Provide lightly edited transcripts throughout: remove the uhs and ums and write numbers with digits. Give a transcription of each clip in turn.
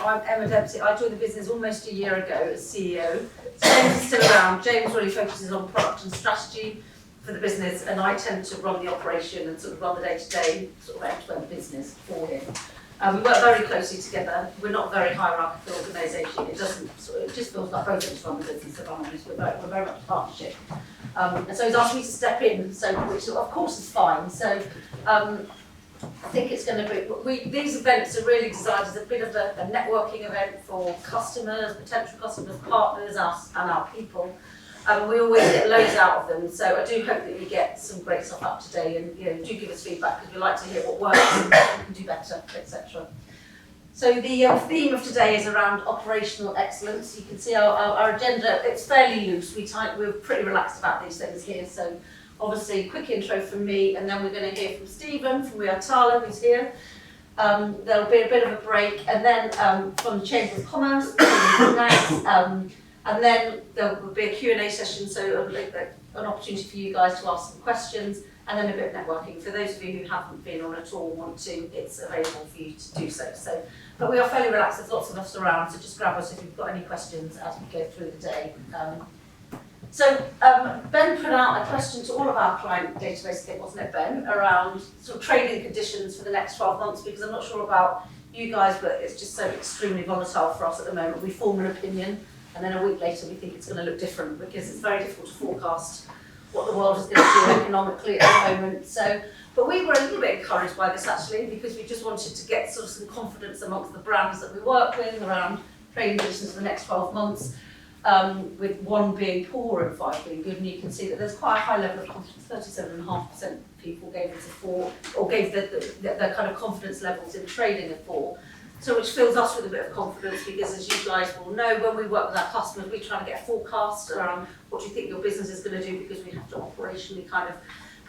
I'm Emma Dempsey. I joined the business almost a year ago as CEO. James is still around. James really focuses on product and strategy for the business, and I tend to run the operation and sort of run the day-to-day sort of end-to-end business for him. We work very closely together. We're not a very hierarchical organisation. It just feels like both of us run the business, if I'm honest. We're very much a partnership. And so he's asked me to step in, which of course is fine. So I think it's going to be, these events are really designed as a bit of a networking event for customers, potential customers, partners, us and our people. We always get loads out of them, so I do hope that you get some great stuff up today, and do give us feedback because we like to hear what works and what we can do better, etc. So the theme of today is around operational excellence. You can see our agenda, it's fairly loose. We're pretty relaxed about these things here, so obviously quick intro from me, and then we're going to hear from Stephen from TALA, who's here. There'll be a bit of a break, and then from the Chamber of Commerce, Tony Knaggs, and then there will be a Q&A session, so an opportunity for you guys to ask some questions, and then a bit of networking. For those of you who haven't been on at all, want to, it's available for you to do so. But we are fairly relaxed, there's lots of us around, so just grab us if you've got any questions as we go through the day. Ben put out a question to all of our client database, I think, wasn't it, Ben, around sort of trading conditions for the next 12 months, because I'm not sure about you guys, but it's just so extremely volatile for us at the moment. We form an opinion, and then a week later we think it's going to look different, because it's very difficult to forecast what the world is going to do economically at the moment. But we were a little bit encouraged by this actually, because we just wanted to get sort of some confidence amongst the brands that we work with around trading conditions for the next 12 months, with 1 being poor and 5 being good. And you can see that there's quite a high level of confidence. 37.5% of people gave it a 4, or gave the kind of confidence levels in trading a 4. So which fills us with a bit of confidence, because as you guys will know, when we work with our customers, we try to get a forecast around what do you think your business is going to do, because we have to operationally kind of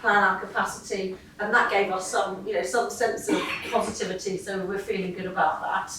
plan our capacity, and that gave us some sense of positivity, so we're feeling good about that.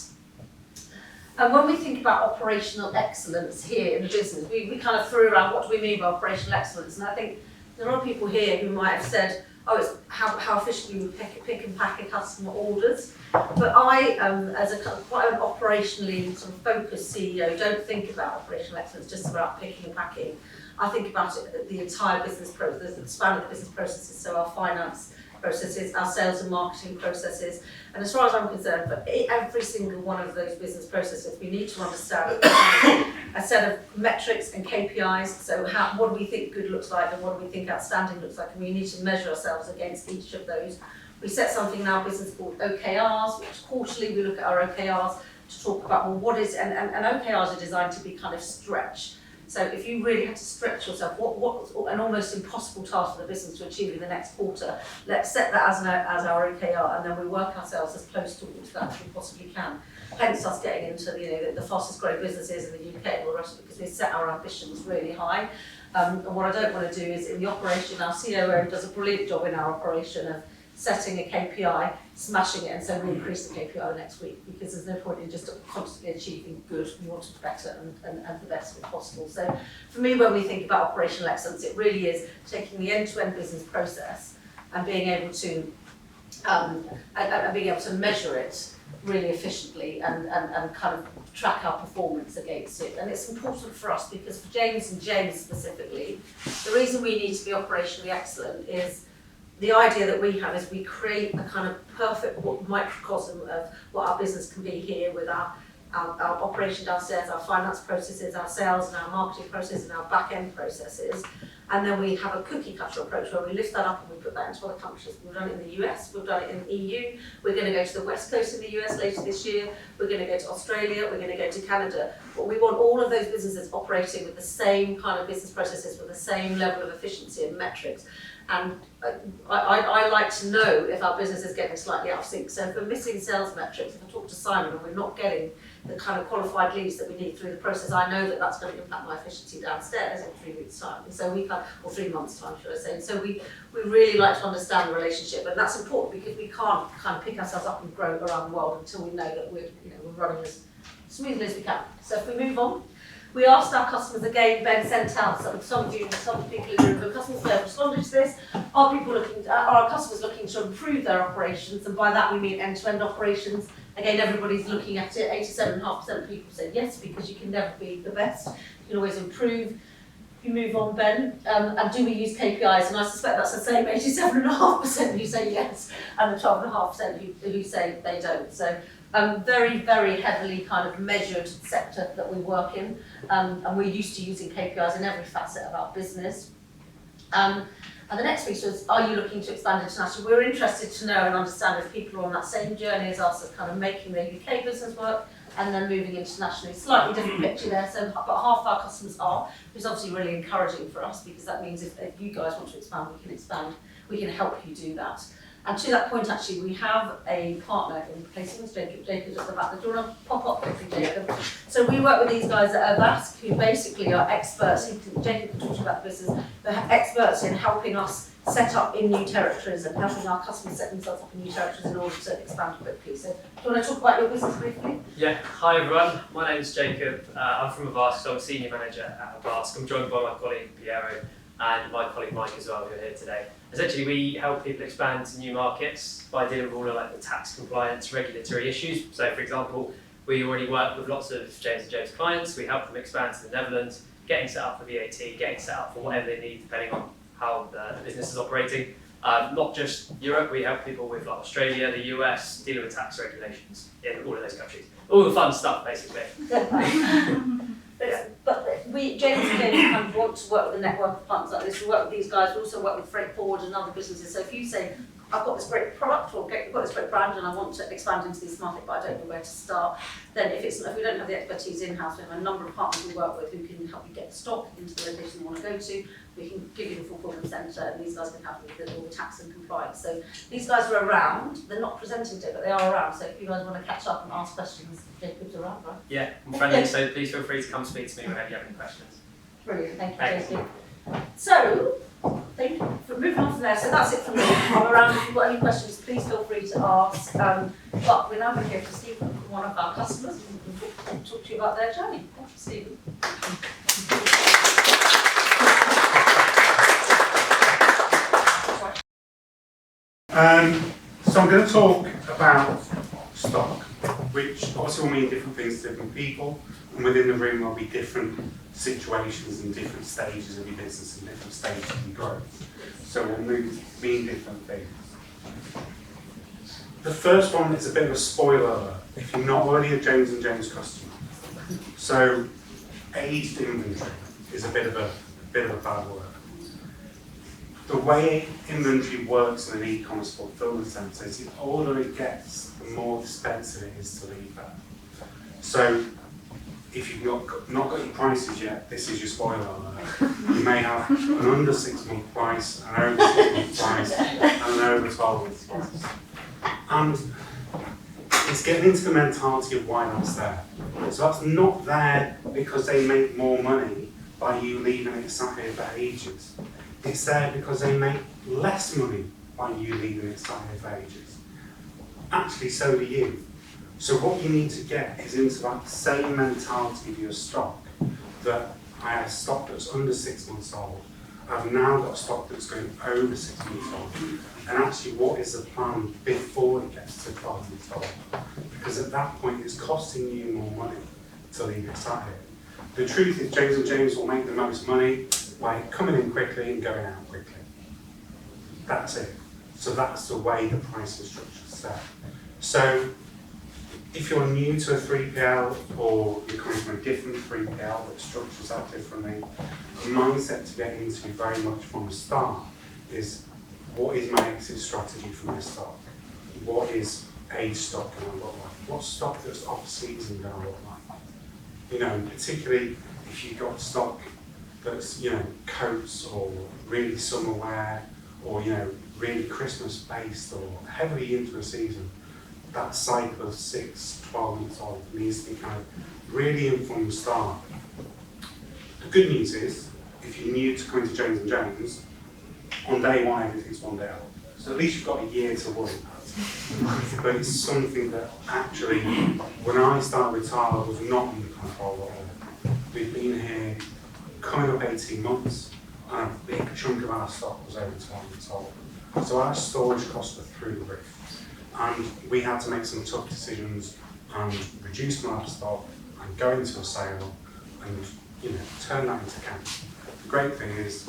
And when we think about operational excellence here in the business, we kind of threw around what do we mean by operational excellence, and I think there are people here who might have said, oh, it's how efficiently we pick and pack a customer orders. But I, as a quite an operationally sort of focused CEO, don't think about operational excellence just about picking and packing. I think about it the entire business process, the span of the business processes, so our finance processes, our sales and marketing processes. And as far as I'm concerned, for every single one of those business processes, we need to understand a set of metrics and KPIs. So what do we think good looks like, and what do we think outstanding looks like? And we need to measure ourselves against each of those. We set something in our business called OKRs, which quarterly we look at our OKRs to talk about, well, what is, and OKRs are designed to be kind of stretch. So if you really had to stretch yourself, what's an almost impossible task for the business to achieve in the next quarter, let's set that as our OKR, and then we work ourselves as close towards that as we possibly can. Hence us getting into the fastest growing businesses in the UK and all the rest of it, because we set our ambitions really high. And what I don't want to do is, in the operation, our COO does a brilliant job in our operation of setting a KPI, smashing it, and so we increase the KPI the next week, because there's no point in just constantly achieving good. We want it better and the best if possible. So for me, when we think about operational excellence, it really is taking the end-to-end business process and being able to measure it really efficiently and kind of track our performance against it. And it's important for us, because for James and James specifically, the reason we need to be operationally excellent is the idea that we have is we create a kind of perfect microcosm of what our business can be here, with our operation downstairs, our finance processes, our sales and our marketing processes, and our back-end processes. And then we have a cookie-cutter approach where we lift that up and we put that into other countries. We've done it in the US, we've done it in the EU, we're going to go to the West Coast of the US later this year, we're going to go to Australia, we're going to go to Canada. But we want all of those businesses operating with the same kind of business processes, with the same level of efficiency and metrics. And I like to know if our business is getting slightly out of sync. So if we're missing sales metrics, if I talk to Simon and we're not getting the kind of qualified leads that we need through the process, I know that that's going to impact my efficiency downstairs in 3 weeks' time. And so or 3 months' time, should I say. And so we really like to understand the relationship, and that's important, because we can't kind of pick ourselves up and grow around the world until we know that we're running as smoothly as we can. So if we move on. We asked our customers again, Ben sent out some people in the room, but customers have responded to this. Are our customers looking to improve their operations? And by that we mean end-to-end operations, Again, everybody's looking at it. 87.5% of people said yes, because you can never be the best. You can always improve. You move on, Ben. And do we use KPIs? And I suspect that's the same 87.5% who say yes, and the 12.5% who say they don't. So very, very heavily kind of measured sector that we work in. And we're used to using KPIs in every facet of our business. And the next piece was, are you looking to expand internationally? We're interested to know and understand if people are on that same journey as us of kind of making their UK business work and then moving internationally. Slightly different picture there, so about half of our customers are, which is obviously really encouraging for us, because that means if you guys want to expand, we can help you do that. And to that point, actually, we have a partner in placings, Jacob just about the, do you want to pop up quickly, Jacob? So we work with these guys at AVAST, who basically are experts, Jacob can talk to you about the business, they're experts in helping us set up in new territories and helping our customers set themselves up in new territories in order to expand quickly. So do you want to talk about your business briefly? Yeah, hi everyone, my name is Jacob, I'm from AVAST, so I'm a senior manager at AVAST. I'm joined by my colleague Piero and my colleague Mike as well, who are here today. Essentially, we help people expand to new markets by dealing with all of the tax compliance, regulatory issues. So for example, we already work with lots of James & James clients. We help them expand to the Netherlands, getting set up for VAT, getting set up for whatever they need, depending on how the business is operating. Not just Europe, we help people with Australia, the US, dealing with tax regulations in all of those countries. All the fun stuff, basically. But we, James & James, kind of want to work with a network of partners like this. We work with these guys, we also work with freight forward and other businesses. So if you say, I've got this great product or I've got this great brand and I want to expand into this market, but I don't know where to start, then if we don't have the expertise in-house, we have a number of partners we work with who can help you get stock into the location you want to go to. We can give you the fulfillment centre, and these guys can help you with all the tax and compliance. So these guys are around. They're not presenting today, but they are around. So if you guys want to catch up and ask questions, Jacob's around, right? Yeah, I'm friendly, so please feel free to come speak to me whenever you have any questions. Brilliant, thank you, Jacob. So, moving on from there, so that's it from me. I'm around. If you've got any questions, please feel free to ask. But we're now going to hear from Stephen, one of our customers, and talk to you about their journey. Thank you, Stephen. So I'm going to talk about stock, which obviously will mean different things to different people, and within the room there'll be different situations and different stages of your business and different stages of your growth. So we'll mean different things. The first one is a bit of a spoiler alert, if you're not already a James & James customer. So aged inventory is a bit of a bad word. The way inventory works in an e-commerce fulfillment centre is the older it gets, the more expensive it is to leave that. So if you've not got your prices yet, this is your spoiler alert. You may have an under 6 month price, an over 6 month price, and an over 12 month price. And it's getting into the mentality of why that's there. So that's not there because they make more money by you leaving it sat here for ages. It's there because they make less money by you leaving it sat here for ages. Actually, so do you. So what you need to get is into that same mentality of your stock, that I have stock that's under 6 months old. I've now got stock that's going over 6 months old. And actually, what is the plan before it gets to 12 months old? Because at that point, it's costing you more money to leave it sat here. The truth is, James & James will make the most money by coming in quickly and going out quickly. That's it. So that's the way the pricing structure is set. So if you're new to a 3PL or you're coming from a different 3PL that structures that differently, the mindset to get into very much from the start is, what is my exit strategy for my stock? What is age stock going to look like? What stock that's off season going to look like? You know, particularly if you've got stock that's, you know, coats or really summer wear or, you know, really Christmas based or heavily into a season, that cycle of 6, 12 months old needs to be kind of really in from the start. The good news is, if you're new to coming to James & James, on day one everything's 1 day old. So at least you've got a year to worry about. But it's something that actually, when I started with TALA, was not under control at all. We've been here coming up 18 months, and a big chunk of our stock was over 12 months old. So our storage costs were through the roof. And we had to make some tough decisions and reduce my stock and go into a sale and turn that into cash. The great thing is,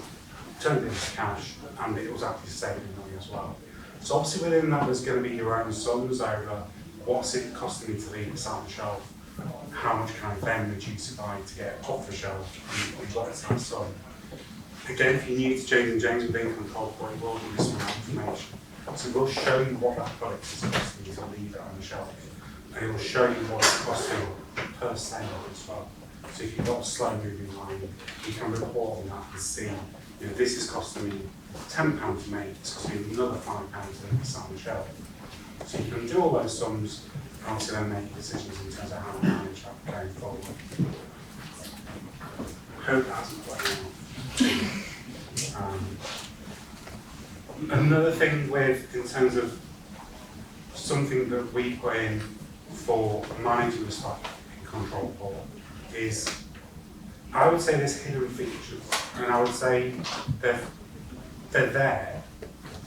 turned it into cash and it was actually saving money as well. So obviously within that there's going to be your own sums over what's it costing me to leave this on the shelf, how much can I then reduce it by to get it off the shelf, and what's that sum. Again, if you're new to James & James and being controlled for it, we'll give you some information. So we'll show you what that product is costing you to leave it on the shelf, and it will show you what it's costing per sale as well. So if you've got a slow moving line, you can report on that and see, this is costing me £10 to make, it's costing me another £5 to leave this on the shelf. So you can do all those sums and obviously then make decisions in terms of how to manage that going forward. I hope that hasn't played out. Another thing in terms of something that we put in for managing the stock in control board is, I would say there's hidden features, and I would say they're there,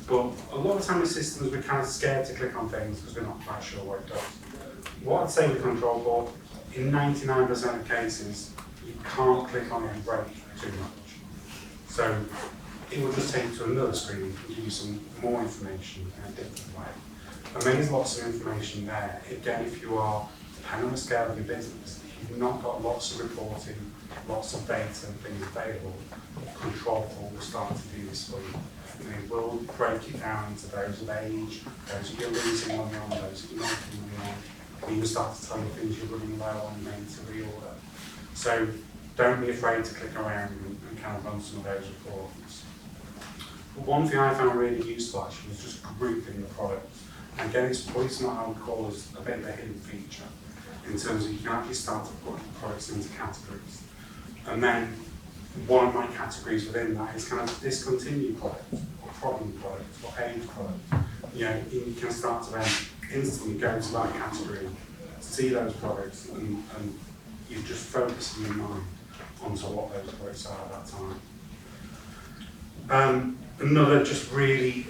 but a lot of time with systems we're kind of scared to click on things because we're not quite sure what it does. What I'd say with control board, in 99% of cases, you can't click on it and break too much. So it will just take you to another screen and give you some more information in a different way. And there's lots of information there. Again, if you are, depending on the scale of your business, if you've not got lots of reporting, lots of data and things available, control will start to do this for you. And it will break it down into those of age, those that you're losing money on, those that you're making money on. You will start to tell you things you're running low on and need to reorder. So don't be afraid to click around and kind of run some of those reports. But one thing I found really useful actually was just grouping the products. And again, it's probably something I would call as a bit of a hidden feature in terms of you can actually start to put products into categories. And then one of my categories within that is kind of discontinued products, or problem products, or age products. You can start to then instantly go to that category, see those products, and you're just focusing your mind onto what those products are at that time. Another just really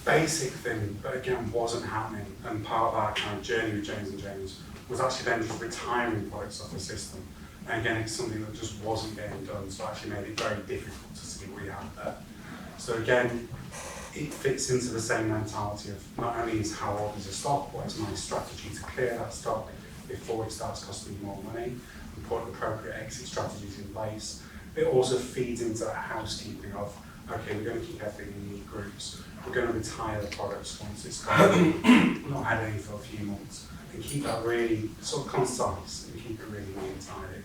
basic thing, but again wasn't happening, and part of our kind of journey with James & James was actually then just retiring products off the system. And again, it's something that just wasn't getting done, so actually made it very difficult to see what we had there. So again, it fits into the same mentality of not only is how old is the stock, but it's my strategy to clear that stock before it starts costing more money, and put appropriate exit strategies in place. It also feeds into that housekeeping of, okay, we're going to keep everything in these groups, we're going to retire the products once it's gone, not had any for a few months, and keep that really sort of concise and keep it really neat and tidy.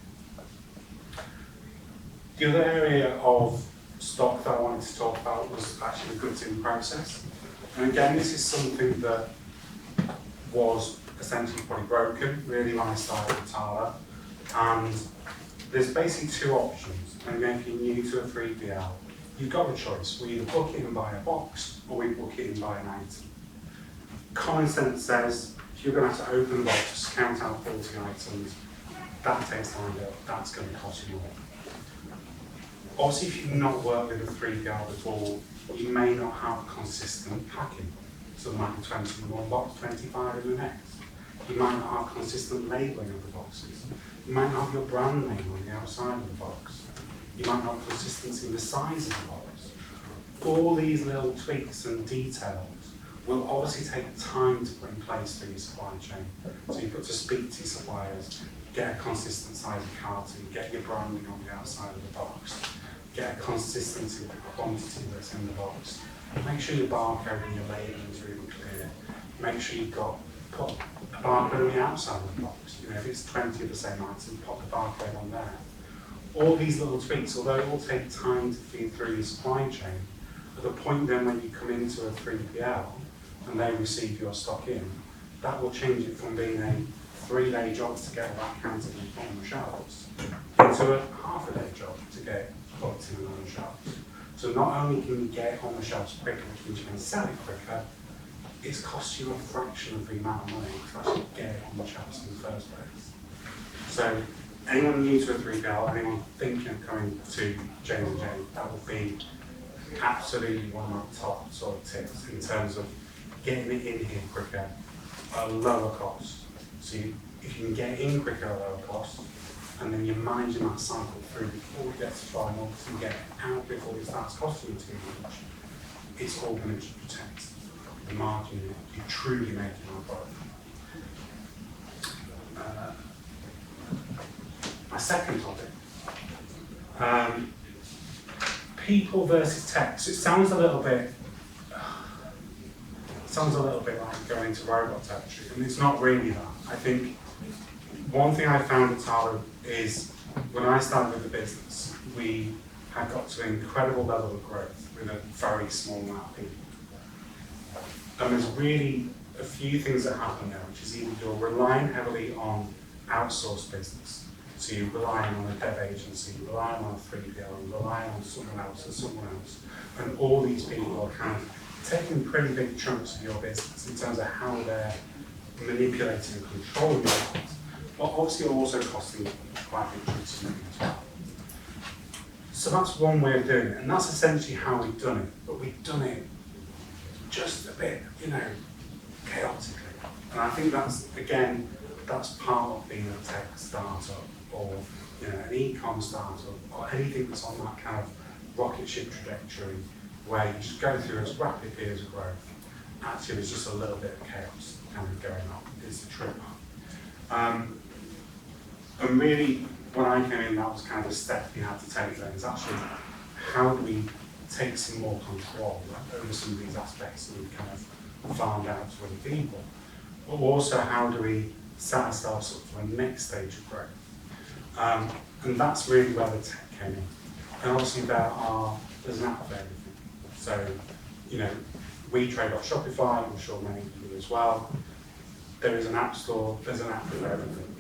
The other area of stock that I wanted to talk about was actually the goods in process. And again, this is something that was essentially probably broken really when I started with TALA. And there's basically two options. And again, if you're new to a 3PL, you've got a choice. We either book it and buy a box, or we book it and buy an item. Common sense says, if you're going to have to open the box, count out 40 items, that takes time, that's going to cost you more. Obviously, if you've not worked with a 3PL before, you may not have consistent packing. So there might be 20 in one box, 25 in the next. You might not have consistent labelling of the boxes. You might not have your brand name on the outside of the box. You might not have consistency in the size of the box. All these little tweaks and details will obviously take time to put in place for your supply chain. So you've got to speak to your suppliers, get a consistent size of carton, get your branding on the outside of the box, get a consistency of the quantity that's in the box. Make sure your barcode and your labelling is really clear. Make sure you've got put a barcode on the outside of the box. If it's 20 of the same item, pop the barcode on there. All these little tweaks, although it will take time to feed through your supply chain, at the point then when you come into a 3PL and they receive your stock in, that will change it from being a 3-day job to get that counted and put on the shelves into a half-a-day job to get it put in on the shelves. So not only can you get it on the shelves quicker, which means you can sell it quicker, it's cost you a fraction of the amount of money to actually get it on the shelves in the first place. So anyone new to a 3PL, anyone thinking of coming to James & James, that would be absolutely one of my top sort of tips in terms of getting it in here quicker at a lower cost. So if you can get it in quicker at a lower cost, and then you're managing that cycle through before it gets to 5 months and get it out before it starts costing you too much, it's all going to protect the margin you're truly making on a product. My second topic, people versus tech. So it sounds a little bit like going into robot territory, and it's not really that. I think one thing I found at TALA is when I started with the business, we had got to an incredible level of growth with a very small amount of people. And there's really a few things that happen there, which is either you're relying heavily on outsourced business. So you're relying on a dev agency, you're relying on a 3PL, you're relying on someone else, and all these people are kind of taking pretty big chunks of your business in terms of how they're manipulating and controlling your business, but obviously also costing quite big chunks of money as well. So that's one way of doing it, and that's essentially how we've done it, but we've done it just a bit, chaotically. And I think that's, again, that's part of being a tech startup or an e-com startup or anything that's on that kind of rocket ship trajectory where you just go through as rapid periods of growth. Actually, there's just a little bit of chaos kind of going on, is the truth. And really, when I came in, that was kind of the step we had to take then, is actually how do we take some more control over some of these aspects that we've kind of farmed out to other people, but also how do we set ourselves up for the next stage of growth. And that's really where the tech came in. And obviously there's an app for everything. So, we trade off Shopify, I'm sure many of you do as well. There is an app store, there's an app for everything.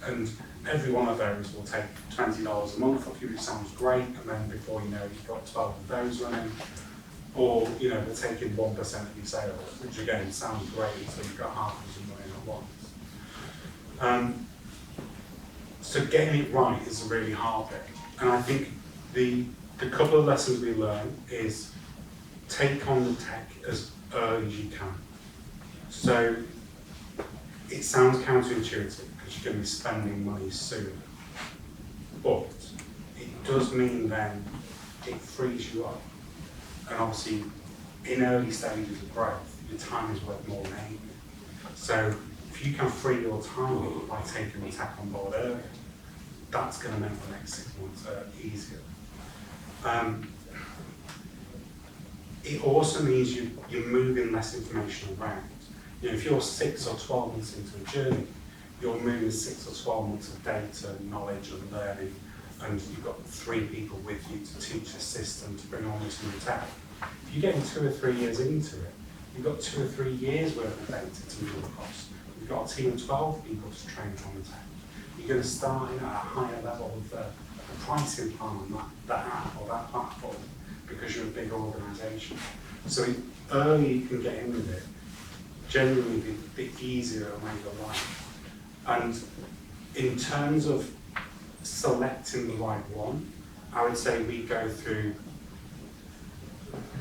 And every one of those will take $20 a month off you, which sounds great, and then before you know it, you've got 12 of those running. Or, they're taking 1% of your sales, which again sounds great until you've got half of them running at once. So getting it right is a really hard bit. And I think the couple of lessons we learn is take on the tech as early as you can. So it sounds counterintuitive because you're going to be spending money soon. But it does mean then it frees you up. And obviously, in early stages of growth, your time is worth more than anything. So if you can free your time up by taking the tech on board early, that's going to make the next 6 months easier. It also means you're moving less information around. If you're 6 or 12 months into a journey, you're moving 6 or 12 months of data, knowledge and learning, and you've got 3 people with you to teach the system, to bring on this new tech. If you're getting 2 or 3 years into it, you've got 2 or 3 years worth of data to move across. You've got a team of 12 people to train on the tech. You're going to start at a higher level of the pricing plan on that app or that platform because you're a big organisation. So the earlier you can get in with it, generally the easier it'll make your life. And in terms of selecting the right one, I would say we go through,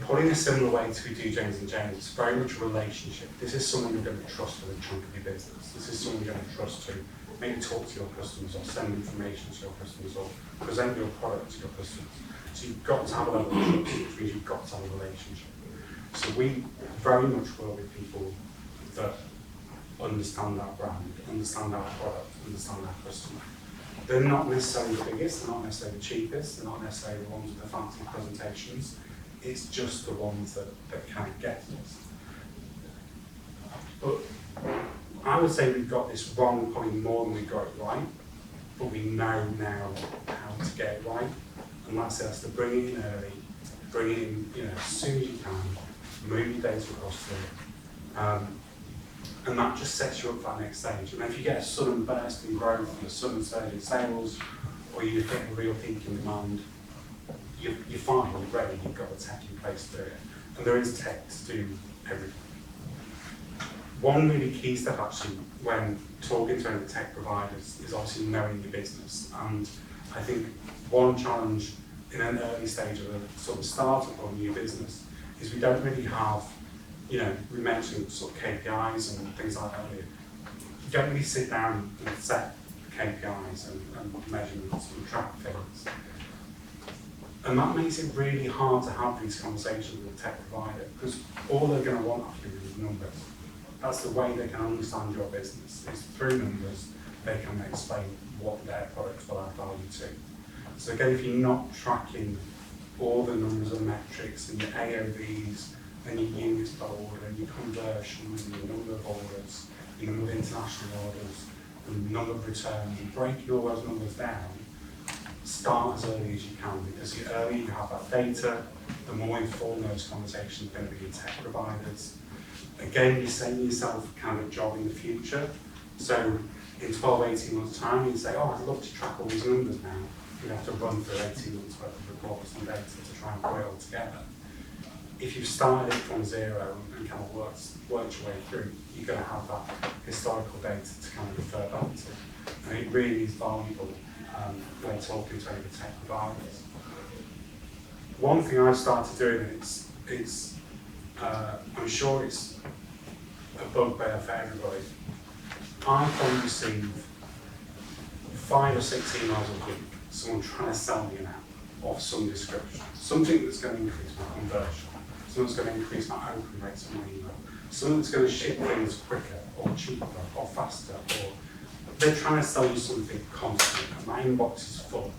probably in a similar way to we do James and James, it's very much a relationship. This is someone you're going to trust with a chunk of your business. This is someone you're going to trust to maybe talk to your customers or send information to your customers or present your product to your customers. So you've got to have a level of trust, which means you've got to have a relationship. So we very much work with people that understand our brand, understand our product, understand our customer. They're not necessarily the biggest, they're not necessarily the cheapest, they're not necessarily the ones with the fancy presentations. It's just the ones that kind of get us. But I would say we've got this wrong probably more than we got it right, but we know now how to get it right. And that's it, that's to bring it in early, bring it in as soon as you can, move your data across to it. And that just sets you up for that next stage. And if you get a sudden burst in growth, a sudden surge in sales, or you hit a real peak in demand, you're fine, you're ready, you've got the tech in place to do it. And there is tech to do everything. One really key step actually when talking to any tech providers is obviously knowing your business. And I think one challenge in an early stage of a sort of startup or new business is we don't really have you know, we mentioned sort of KPIs and things like that earlier. You don't really sit down and set KPIs and measurements and track things. And that makes it really hard to have these conversations with a tech provider, because all they're going to want after you is numbers. That's the way they can understand your business, is through numbers they can explain what their products will add value to. So again, if you're not tracking all the numbers and metrics and your AOVs and your units per order and your conversions and your number of orders, your number of international orders and number of returns, and breaking all those numbers down, start as early as you can, because the earlier you have that data, the more informed those conversations are going to be with tech providers. Again, you're setting yourself kind of a job in the future. So in 12, 18 months' time, you say, oh, I'd love to track all these numbers now. You have to run through 18 months worth of reports and data to try and put it all together. If you've started it from zero and kind of worked your way through, you're going to have that historical data to kind of refer back to. And it really is valuable when talking to any of the tech providers. One thing I've started doing, it's I'm sure it's a bugbear for everybody. I probably receive 5 or 6 emails a week, someone trying to sell me an app of some description, something that's going to increase my conversion, something that's going to increase my open rates of my email, something that's going to ship things quicker or cheaper or faster, or they're trying to sell you something constantly, and my inbox is full.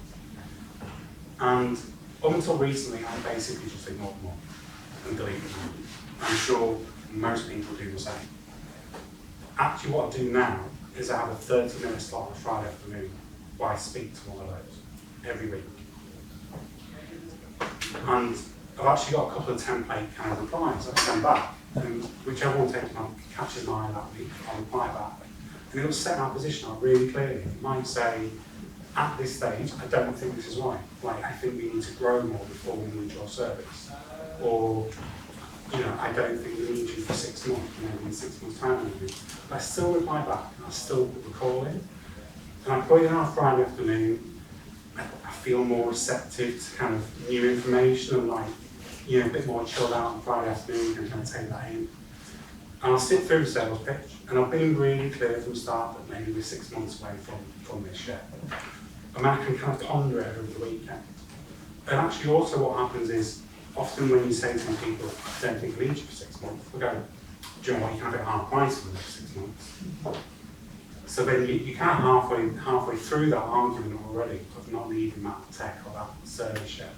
And up until recently, I basically just ignored them all and deleted them. I'm sure most people do the same. Actually, what I do now is I have a 30-minute slot on a Friday afternoon where I speak to one of those every week. And I've actually got a couple of template kind of replies I send back, and whichever one catches my eye that week, I'll reply back. And it'll set our position out really clearly. It might say, at this stage, I don't think this is right. Like, I think we need to grow more before we need your service. Or, you know, I don't think we need you for 6 months, maybe in 6 months' time. But I still reply back, and I still put the call in. And I put it in on a Friday afternoon. I feel more receptive to kind of new information and, like, you know, a bit more chilled out on Friday afternoon and kind of take that in. And I'll sit through the sales pitch, and I've been really clear from the start that maybe we're 6 months away from this yet. And I can kind of ponder it over the weekend. And actually also what happens is, often when you say to people, I don't think I need you for 6 months, we go, do you know what, you can have it half price for the next 6 months. So then you kind of halfway through that argument already of not needing that tech or that service yet.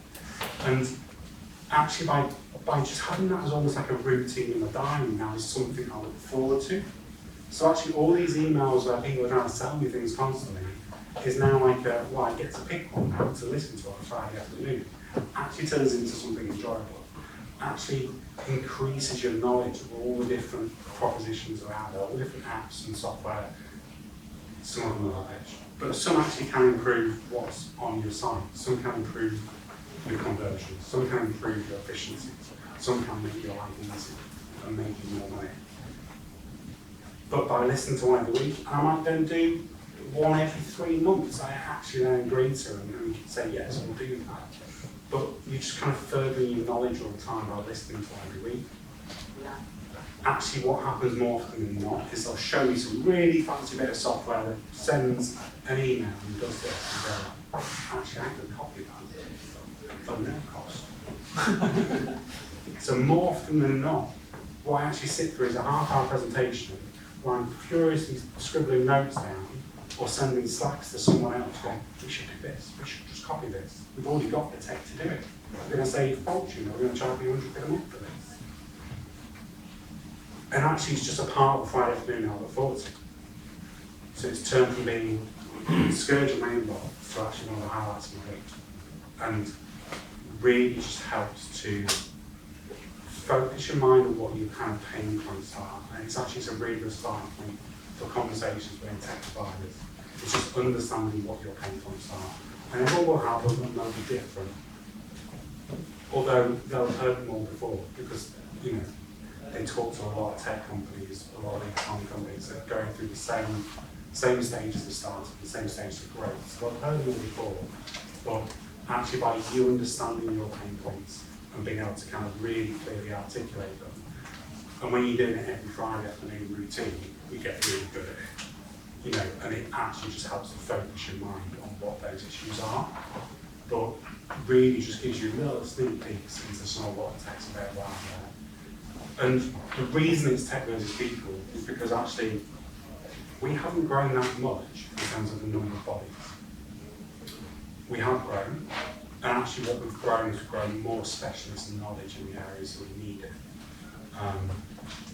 And actually by just having that as almost like a routine in my diary now is something I look forward to. So actually all these emails where people are trying to sell me things constantly is now like well, I get to pick one now to listen to on a Friday afternoon. Actually turns into something enjoyable. Actually increases your knowledge of all the different propositions around it, all the different apps and software. Some of them are rubbish, but some actually can improve what's on your site. Some can improve your conversions. Some can improve your efficiencies. Some can make your life easier and make you more money. But by listening to one every week, I might then do one every 3 months. I actually then agree to, and you can say yes, I'll do that. But you just kind of furthering your knowledge all the time by listening to one every week. Actually, what happens more often than not is they'll show you some really fancy bit of software that sends an email and does this, and go, actually, I can copy that for no cost. So more often than not, what I actually sit through is a half-hour presentation where I'm furiously scribbling notes down or sending slacks to someone else going, we should do this, we should just copy this. We've already got the tech to do it. We're going to save a fortune, we're going to charge you £100 a month for this. And actually it's just a part of the Friday afternoon I look forward to. So it's turned from being a scourge of my inbox to actually one of the highlights of my week. And really just helps to focus your mind on what your kind of pain points are. And it's a really good starting point for conversations with tech providers. It's just understanding what your pain points are. And everyone will have them and they'll be different. Although they'll have heard them all before, because, you know, they talk to a lot of tech companies, a lot of e-com companies that are going through the same stages of startup, the same stages of growth. So I've heard them all before, but actually by you understanding your pain points and being able to kind of really clearly articulate them, And when you're doing it every Friday afternoon routine, you get really good at it. You know, and it actually just helps to focus your mind on what those issues are. But really just gives you little sneak peeks into some of what the tech's available out there. And the reason it's tech versus people is because actually we haven't grown that much in terms of the number of bodies. We have grown, and actually what we've grown is we've grown more specialists and knowledge in the areas that we need it.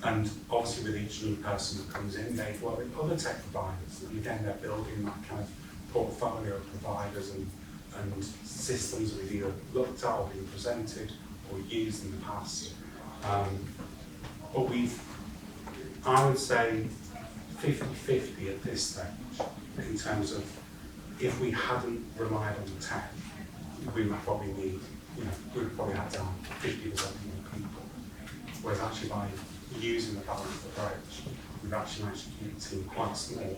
And obviously with each new person that comes in, they've worked with other tech providers, and again they're building that kind of portfolio of providers and systems that we've either looked at or been presented or used in the past. But I would say 50-50 at this stage in terms of if we hadn't relied on the tech, we would probably need, we would probably have to have 50% more people. Whereas actually by using the balanced approach, we've actually managed to keep the team quite small.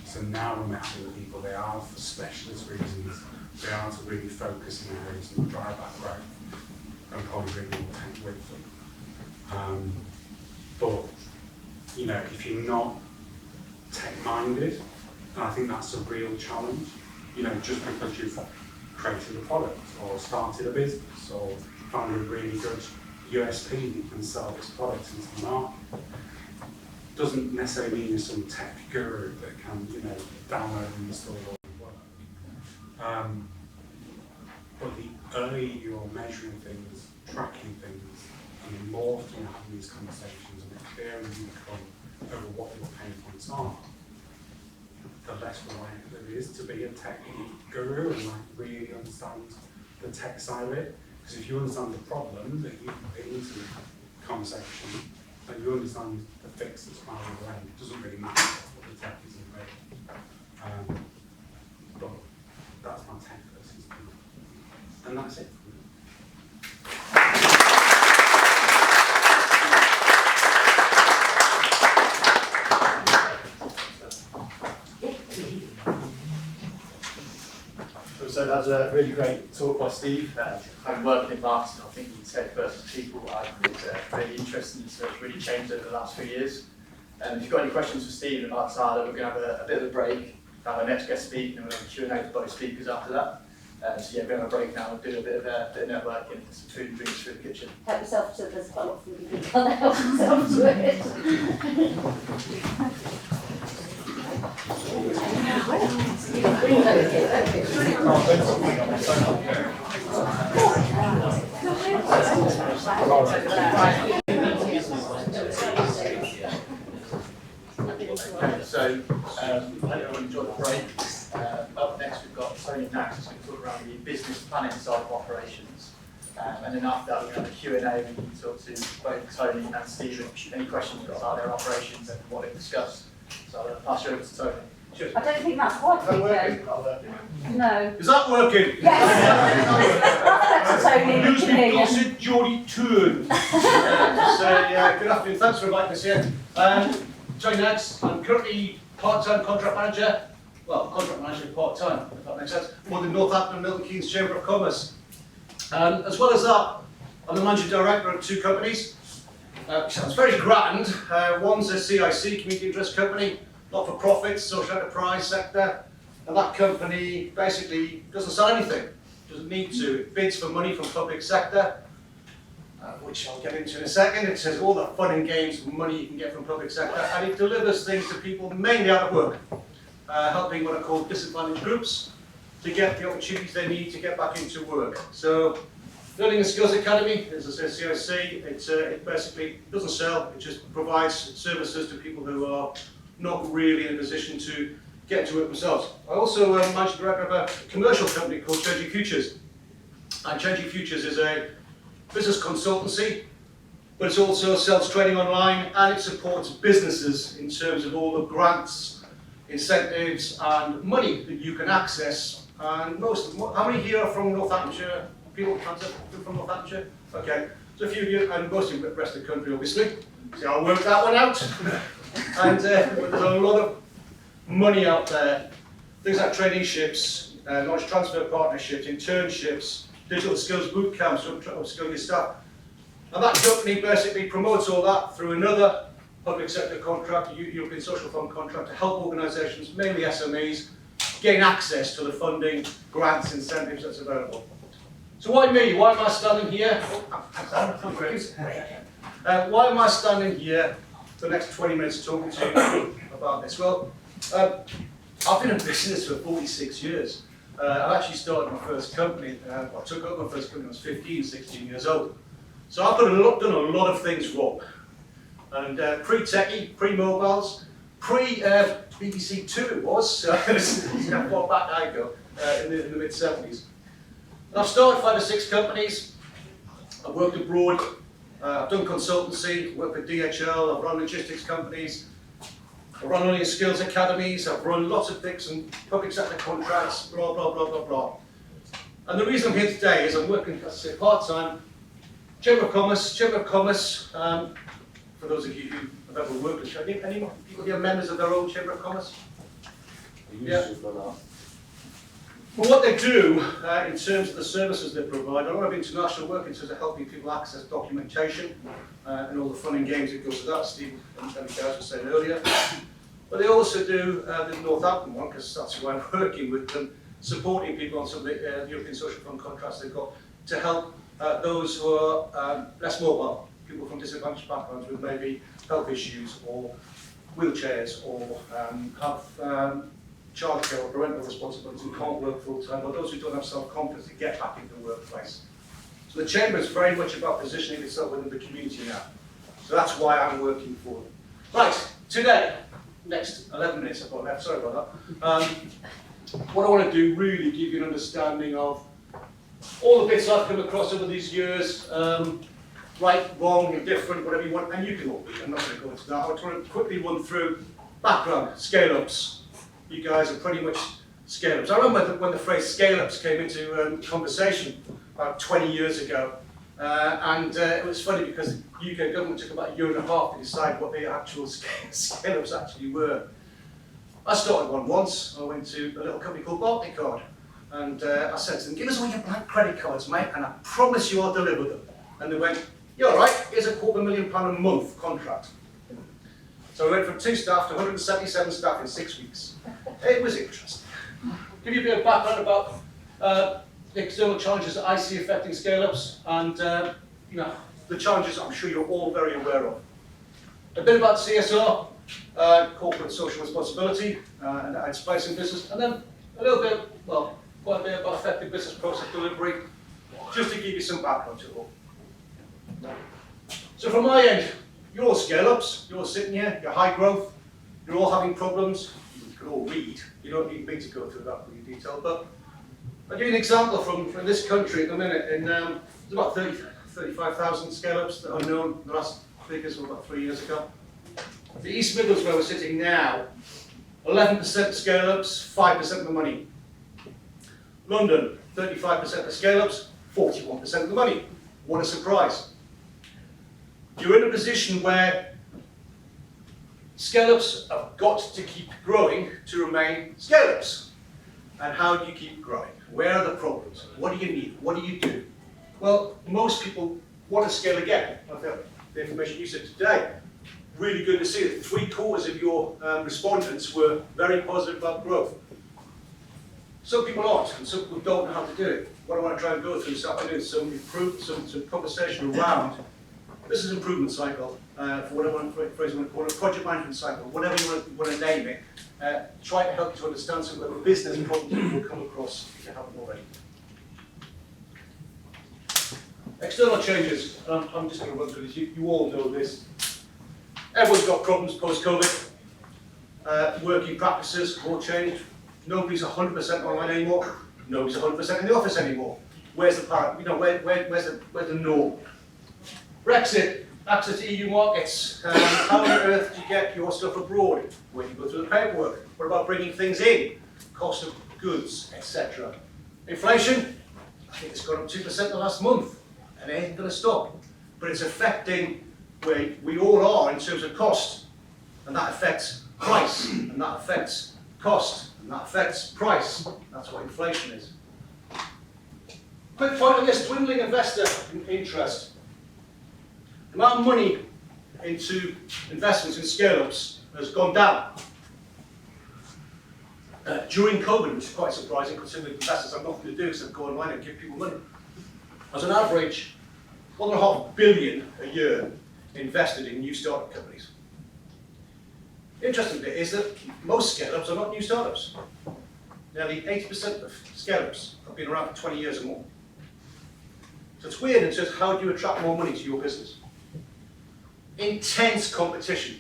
So now we're matching the people, they are for specialist reasons, they are to really focus in areas and drive that growth and probably bring more tech with them. But, if you're not tech-minded, and I think that's a real challenge, just because you've created a product or started a business or found a really good USP that you can sell this product into the market, doesn't necessarily mean you're some tech guru that can, download and install all the work. But the earlier you're measuring things, tracking things, and the more often you're having these conversations and the clearer you become over what your pain points are, the less reliant there is to be a tech guru and really understand the tech side of it. Because if you understand the problem that you put into the conversation, and you understand the fix that's far away, it doesn't really matter what the tech is in. But that's my tech versus people. And that's it. So that was a really great talk by Steve. Having worked in marketing, I think he said versus people is really interesting. So it's really changed over the last few years. If you've got any questions for Steve about TALA, we're going to have a bit of a break. Have our next guest speak, and we'll have a Q&A for both speakers after that. So yeah, we're going to have a break now and do a bit of networking, some food and drinks through the kitchen. Help yourself to, there's quite a lot of food you can help yourself to it. So, I hope everyone enjoyed the break. Up next, we've got Tony Knaggs who's going to talk around the business planning side of operations. And then after that, we're going to have a Q&A and we can talk to both Tony and Stephen. Any questions you've got about their operations and what they've discussed. So I'll pass you over to Tony. I don't think that's working. No. Is that working? Yes. Tony. Use me closet, Geordie Turn. Good afternoon, thanks for inviting us here. Tony Knaggs, I'm currently part-time contract manager, contract manager part-time, if that makes sense, for the Northampton Milton Keynes Chamber of Commerce. As well as that, I'm the managing director of two companies. Sounds very grand. One's a CIC, community interest company, not-for-profit, social enterprise sector, and that company basically doesn't sell anything, doesn't need to. It bids for money from public sector, which I'll get into in a second. It says all the fun and games and money you can get from public sector, and it delivers things to people mainly out of work, helping what are called disadvantaged groups to get the opportunities they need to get back into work. So, Learning and Skills Academy, as I said, CIC, it basically doesn't sell, it just provides services to people who are not really in a position to get into work themselves. I also manage the director of a commercial company called Changing Futures. And Changing Futures is a business consultancy, but it also sells training online and it supports businesses in terms of all the grants, incentives and money that you can access. And how many here are from Northamptonshire? People from Northamptonshire? Okay, so a few of you, and most of the rest of the country obviously. So I'll work that one out. And there's a lot of money out there. Things like traineeships, knowledge transfer partnerships, internships, digital skills boot camps to upskill your staff. And that company basically promotes all that through another public sector contract, a European Social Fund contract, to help organisations, mainly SMEs, gain access to the funding, grants, incentives that's available. So why me? Why am I standing here? Why am I standing here for the next 20 minutes talking to you about this? Well, I've been in business for 46 years. I actually started my first company, I took over my first company when I was 15, 16 years old. So I've done a lot of things wrong. And pre-techie, pre-mobiles, pre-BBC 2 it was, so this is how far back I go, in the mid-70s. And I've started 5 or 6 companies, I've worked abroad, I've done consultancy, worked with DHL, I've run logistics companies, I've run learning skills academies, I've run lots of things and public sector contracts, blah, blah, blah, blah, blah. And the reason I'm here today is I'm working, as I say, part-time, Chamber of Commerce, for those of you who have ever worked with, any people here members of their own Chamber of Commerce? Yeah. Well, what they do in terms of the services they provide, a lot of international work in terms of helping people access documentation and all the fun and games that goes with that, Steve and Tony Knaggs was saying earlier. But they also do the Northampton one, because that's who I'm working with them, supporting people on some of the European Social Fund contracts they've got to help those who are less mobile, people from disadvantaged backgrounds with maybe health issues or wheelchairs or have childcare or parental responsibilities and can't work full time, or those who don't have self-confidence to get back into the workplace. So the Chamber is very much about positioning itself within the community now. So that's why I'm working for them. Right, today, next 11 minutes I've got left, sorry about that. What I want to do really give you an understanding of all the bits I've come across over these years, right, wrong, indifferent, whatever you want, and you can all be. I'm not going to go into that. I just want to quickly run through background, scale-ups. You guys are pretty much scale-ups. I remember when the phrase scale-ups came into conversation about 20 years ago, and it was funny because the UK government took about a year and a half to decide what the actual scale-ups actually were. I started one once. I went to a little company called Barcodes, and I said to them, "Give us all your blank credit cards, mate, and I promise you I'll deliver them." And they went, "You're all right, here's £250,000 a month contract." So we went from 2 staff to 177 staff in 6 weeks. It was interesting. Give you a bit of background about the external challenges that I see affecting scale-ups, and you know, the challenges I'm sure you're all very aware of. A bit about CSR, corporate social responsibility, and its place in business, and then a little bit, well, quite a bit about effective business process delivery, just to give you some background to it all. So from my end, you're all scale-ups, you're all sitting here, you're high growth, you're all having problems, you can all read, you don't need me to go through that in detail, but I'll give you an example from this country at the minute. There's about 35,000 scale-ups that are known. The last figures were about 3 years ago. The East Midlands, where we're sitting now, 11% scale-ups, 5% of the money. London, 35% of the scale-ups, 41% of the money. What a surprise. You're in a position where scale-ups have got to keep growing to remain scale-ups. And how do you keep growing? Where are the problems? What do you need? What do you do? Well, most people want to scale again. I felt the information you said today, really good to see that 3/4 of your respondents were very positive about growth. Some people aren't, and some people don't know how to do it. What I want to try and go through this afternoon is some conversation around business improvement cycle, for whatever phrase you want to call it, project management cycle, whatever you want to name it. Try to help you to understand some of the business problems you will come across if you haven't already. External changes, and I'm just going to run through this. You all know this. Everyone's got problems post-COVID. Working practices have all changed. Nobody's 100% online anymore. Nobody's 100% in the office anymore. Where's the where's the norm? Brexit, access to EU markets. How on earth do you get your stuff abroad? Where do you go through the paperwork? What about bringing things in? Cost of goods, etc. Inflation, I think it's gone up 2% the last month, and it ain't going to stop. But it's affecting where we all are in terms of cost, and that affects price, and that affects cost, and that affects price. That's what inflation is. Quick point on this, dwindling investor interest. The amount of money into investments in scale-ups has gone down. During COVID, which is quite surprising considering investors have nothing to do except go online and give people money. As an average, 1.5 billion a year invested in new startup companies. The interesting bit is that most scale-ups are not new startups. Nearly 80% of scale-ups have been around for 20 years or more. So it's weird in terms of how do you attract more money to your business. Intense competition.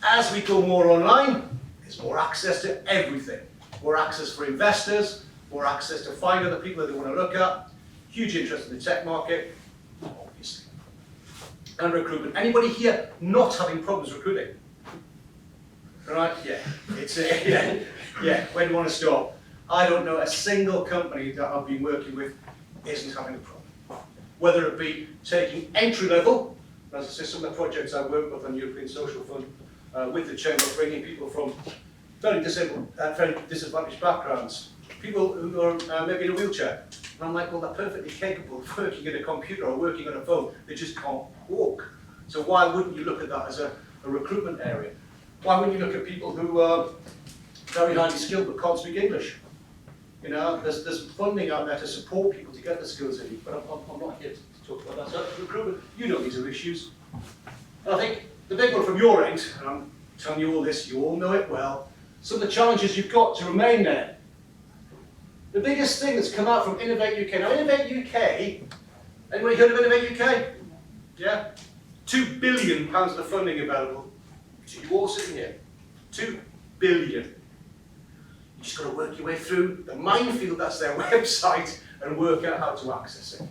As we go more online, there's more access to everything. More access for investors, more access to find other people that they want to look at. Huge interest in the tech market, obviously. And recruitment. Anybody here not having problems recruiting? Right? Yeah. It's yeah. Where do you want to stop? I don't know a single company that I've been working with isn't having a problem. Whether it be taking entry level, as I say, some of the projects I work with on the European Social Fund, with the Chamber, bringing people from very disadvantaged backgrounds, people who are maybe in a wheelchair. And I'm like, well, they're perfectly capable of working at a computer or working on a phone, they just can't walk. So why wouldn't you look at that as a recruitment area? Why wouldn't you look at people who are very highly skilled but can't speak English? You know, there's funding out there to support people to get the skills they need, but I'm not here to talk about that. So recruitment, you know these are issues. And I think the big one from your end, and I'm telling you all this, you all know it well, some of the challenges you've got to remain there. The biggest thing that's come out from Innovate UK. Now, Innovate UK, anybody heard of Innovate UK? Yeah? £2 billion of funding available to you all sitting here. 2 billion. You just got to work your way through the minefield that's their website and work out how to access it.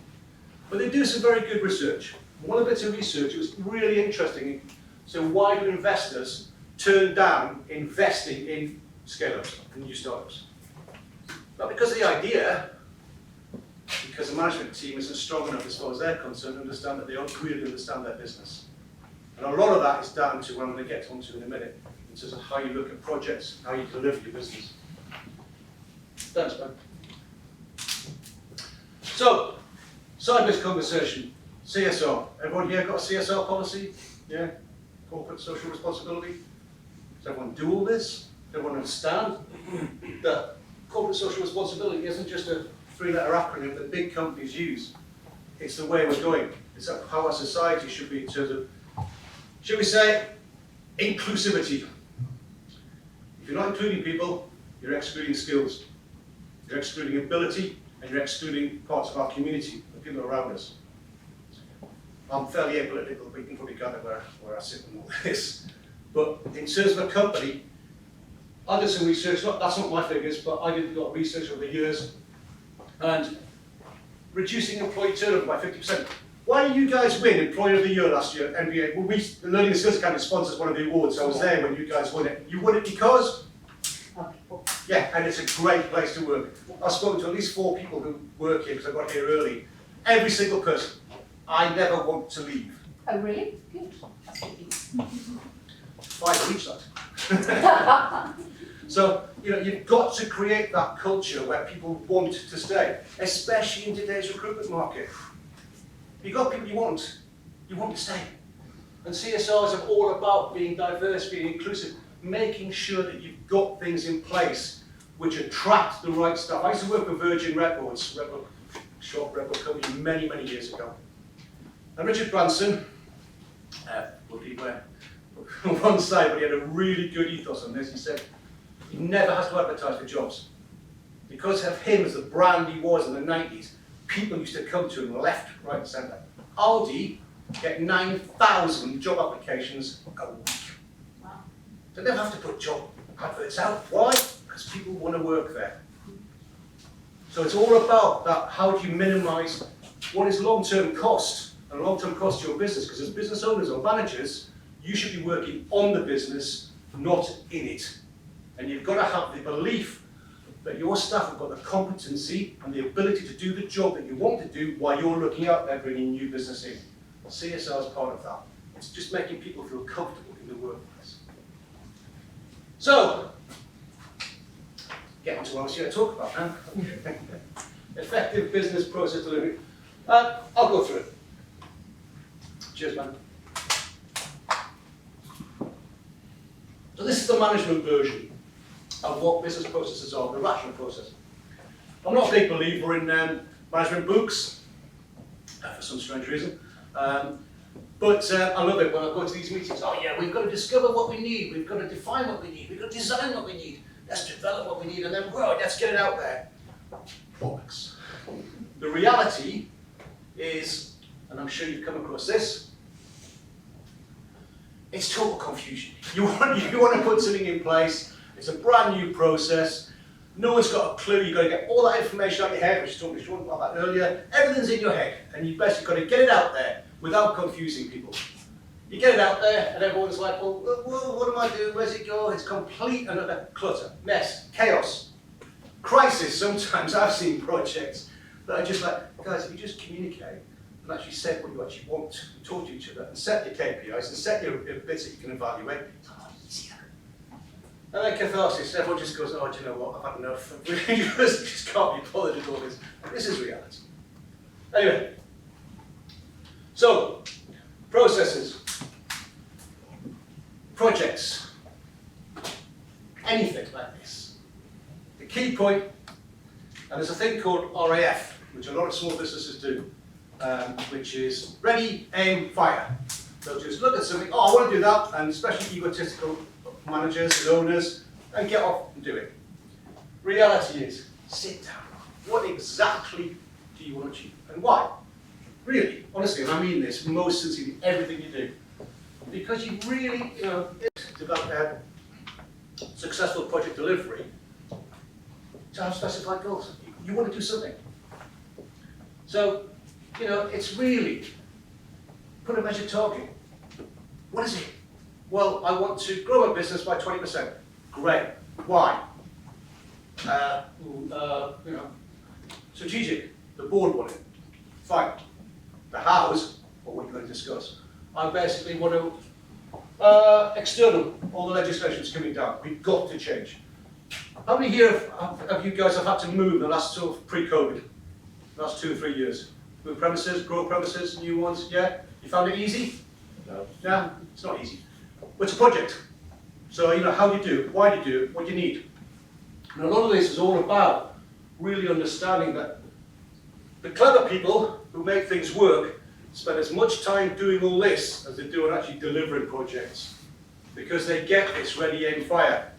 But they do some very good research. One of the bits of research was really interesting. So why do investors turn down investing in scale-ups and new startups? Not because of the idea, because the management team isn't strong enough as far as they're concerned to understand that they don't really understand their business. And a lot of that is down to what I'm going to get onto in a minute, in terms of how you look at projects, how you deliver your business. Thanks, man. So, side-based conversation, CSR. Everyone here got a CSR policy? Yeah? Corporate social responsibility? Does everyone do all this? Does everyone understand that corporate social responsibility isn't just a 3-letter acronym that big companies use? It's the way we're going. It's how our society should be in terms of, should we say, inclusivity. If you're not including people, you're excluding skills. You're excluding ability, and you're excluding parts of our community, the people around us. I'm fairly apolitical, but you can probably gather where I sit in all this. But in terms of a company, I did some research, that's not my figures, but I did a lot of research over the years, and reducing employee turnover by 50%. Why did you guys win Employer of the Year last year at NBA? Well, the Learning and Skills Academy sponsors one of the awards, so I was there when you guys won it. You won it because? Yeah, and it's a great place to work. I've spoken to at least 4 people who work here because I got here early. Every single person. I never want to leave. Oh, really? Good. That's good. 5 each side. So, you know, you've got to create that culture where people want to stay, especially in today's recruitment market. You've got people you want to stay. And CSRs are all about being diverse, being inclusive, making sure that you've got things in place which attract the right stuff. I used to work with Virgin Records, short record company, many, many years ago. And Richard Branson, would be on one side, but he had a really good ethos on this. He said, he never has to advertise for jobs. Because of him as the brand he was in the 90s, people used to come to him left, right, and centre. Aldi get 9,000 job applications a week. Wow. They never have to put job adverts out. Why? Because people want to work there. So it's all about that. How do you minimise what is long-term cost and long-term cost to your business? Because as business owners or managers, you should be working on the business, not in it. And you've got to have the belief that your staff have got the competency and the ability to do the job that you want to do while you're looking out there bringing new business in. CSR is part of that. It's just making people feel comfortable in the workplace. So, getting to what I was here to talk about now. Effective business process delivery. I'll go through it. Cheers, man. So this is the management version of what business processes are, the rational process. I'm not a big believer in management books, for some strange reason. But I love it when I go to these meetings. Oh yeah, we've got to discover what we need, we've got to define what we need, we've got to design what we need, let's develop what we need, and then right, let's get it out there. Bollocks. The reality is, and I'm sure you've come across this, it's total confusion. You want to put something in place, it's a brand new process, no one's got a clue, you've got to get all that information out of your head, which we talked about that earlier, everything's in your head, and you've basically got to get it out there without confusing people. You get it out there, and everyone's like, well, what am I doing, where's it go? It's complete and utter clutter, mess, chaos, crisis. Sometimes I've seen projects that are just like, guys, if you just communicate, and actually set what you actually want to talk to each other and set your KPIs and set your bits that you can evaluate, it's a lot easier. And then catharsis, everyone just goes, oh, do you know what, I've had enough. I just can't be bothered with all this. This is reality. Anyway, so, processes, projects, anything like this. The key point, and there's a thing called RAF, which a lot of small businesses do. Which is ready, aim, fire. They'll just look at something, oh, I want to do that, and especially egotistical managers and owners, and get off and do it. Reality is, sit down. What exactly do you want to achieve, and why? Really, honestly, and I mean this most sincerely, everything you do. Because you really, develop a successful project delivery to have specified goals. You want to do something. So, it's really, put a measured target. What is it? Well, I want to grow a business by 20%. Great. Why? Strategic. The board want it. Fine. The hows, or what you're going to discuss. I basically want to, external, all the legislation's coming down. We've got to change. How many here of you guys have had to move the last sort of pre-COVID? Last 2 or 3 years? Move premises, grow premises, new ones, yeah? You found it easy? No. Yeah, it's not easy. But it's a project. So, how do you do it, why do you do it, what do you need? And a lot of this is all about really understanding that the clever people who make things work spend as much time doing all this as they do on actually delivering projects. Because they get this ready, aim, fire.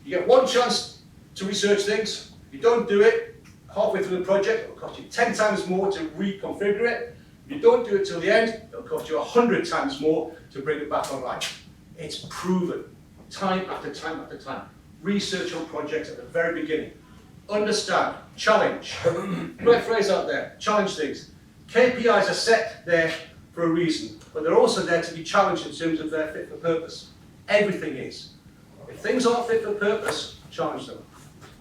You get one chance to research things, you don't do it, halfway through the project, it'll cost you 10 times more to reconfigure it. If you don't do it till the end, it'll cost you 100 times more to bring it back online. It's proven, time after time after time. Research on projects at the very beginning. Understand, challenge. Great phrase out there, challenge things. KPIs are set there for a reason, but they're also there to be challenged in terms of their fit for purpose. Everything is. If things aren't fit for purpose, challenge them.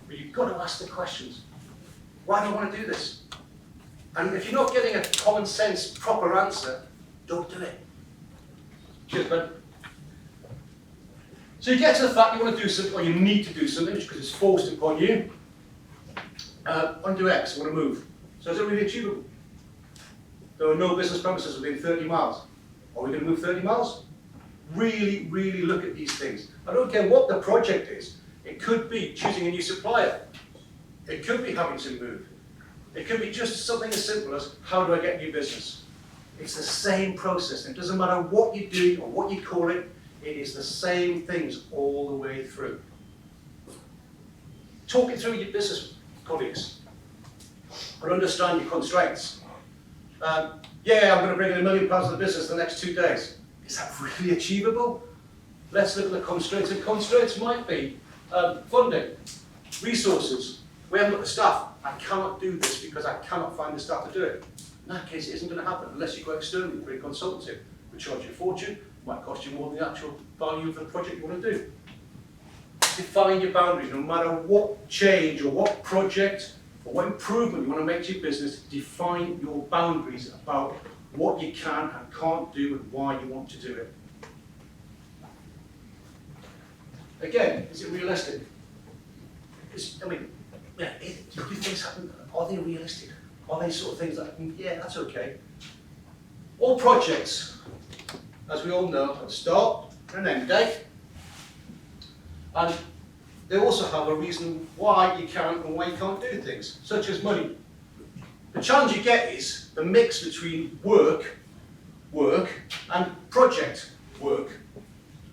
But you've got to ask the questions. Why do I want to do this? And if you're not getting a common sense, proper answer, don't do it. Cheers, man. So you get to the fact you want to do something, or you need to do something, because it's forced upon you. I want to do X, I want to move. So is it really achievable? There are no business premises within 30 miles. Are we going to move 30 miles? Really, really look at these things. I don't care what the project is. It could be choosing a new supplier. It could be having to move. It could be just something as simple as, how do I get new business? It's the same process. It doesn't matter what you do or what you call it, it is the same things all the way through. Talk it through with your business colleagues and understand your constraints. Yeah, I'm going to bring in £1 million to the business in the next 2 days. Is that really achievable? Let's look at the constraints. And constraints might be funding, resources. We haven't got the staff. I cannot do this because I cannot find the staff to do it. In that case, it isn't going to happen unless you go externally for a consultancy. We charge you a fortune, it might cost you more than the actual value of the project you want to do. Define your boundaries, no matter what change or what project or what improvement you want to make to your business, define your boundaries about what you can and can't do and why you want to do it. Again, is it realistic? Do things happen? Are they realistic? Are they sort of things that, yeah, that's okay. All projects, as we all know, have a start and an end date. And they also have a reason why you can and why you can't do things, such as money. The challenge you get is the mix between work, and project work.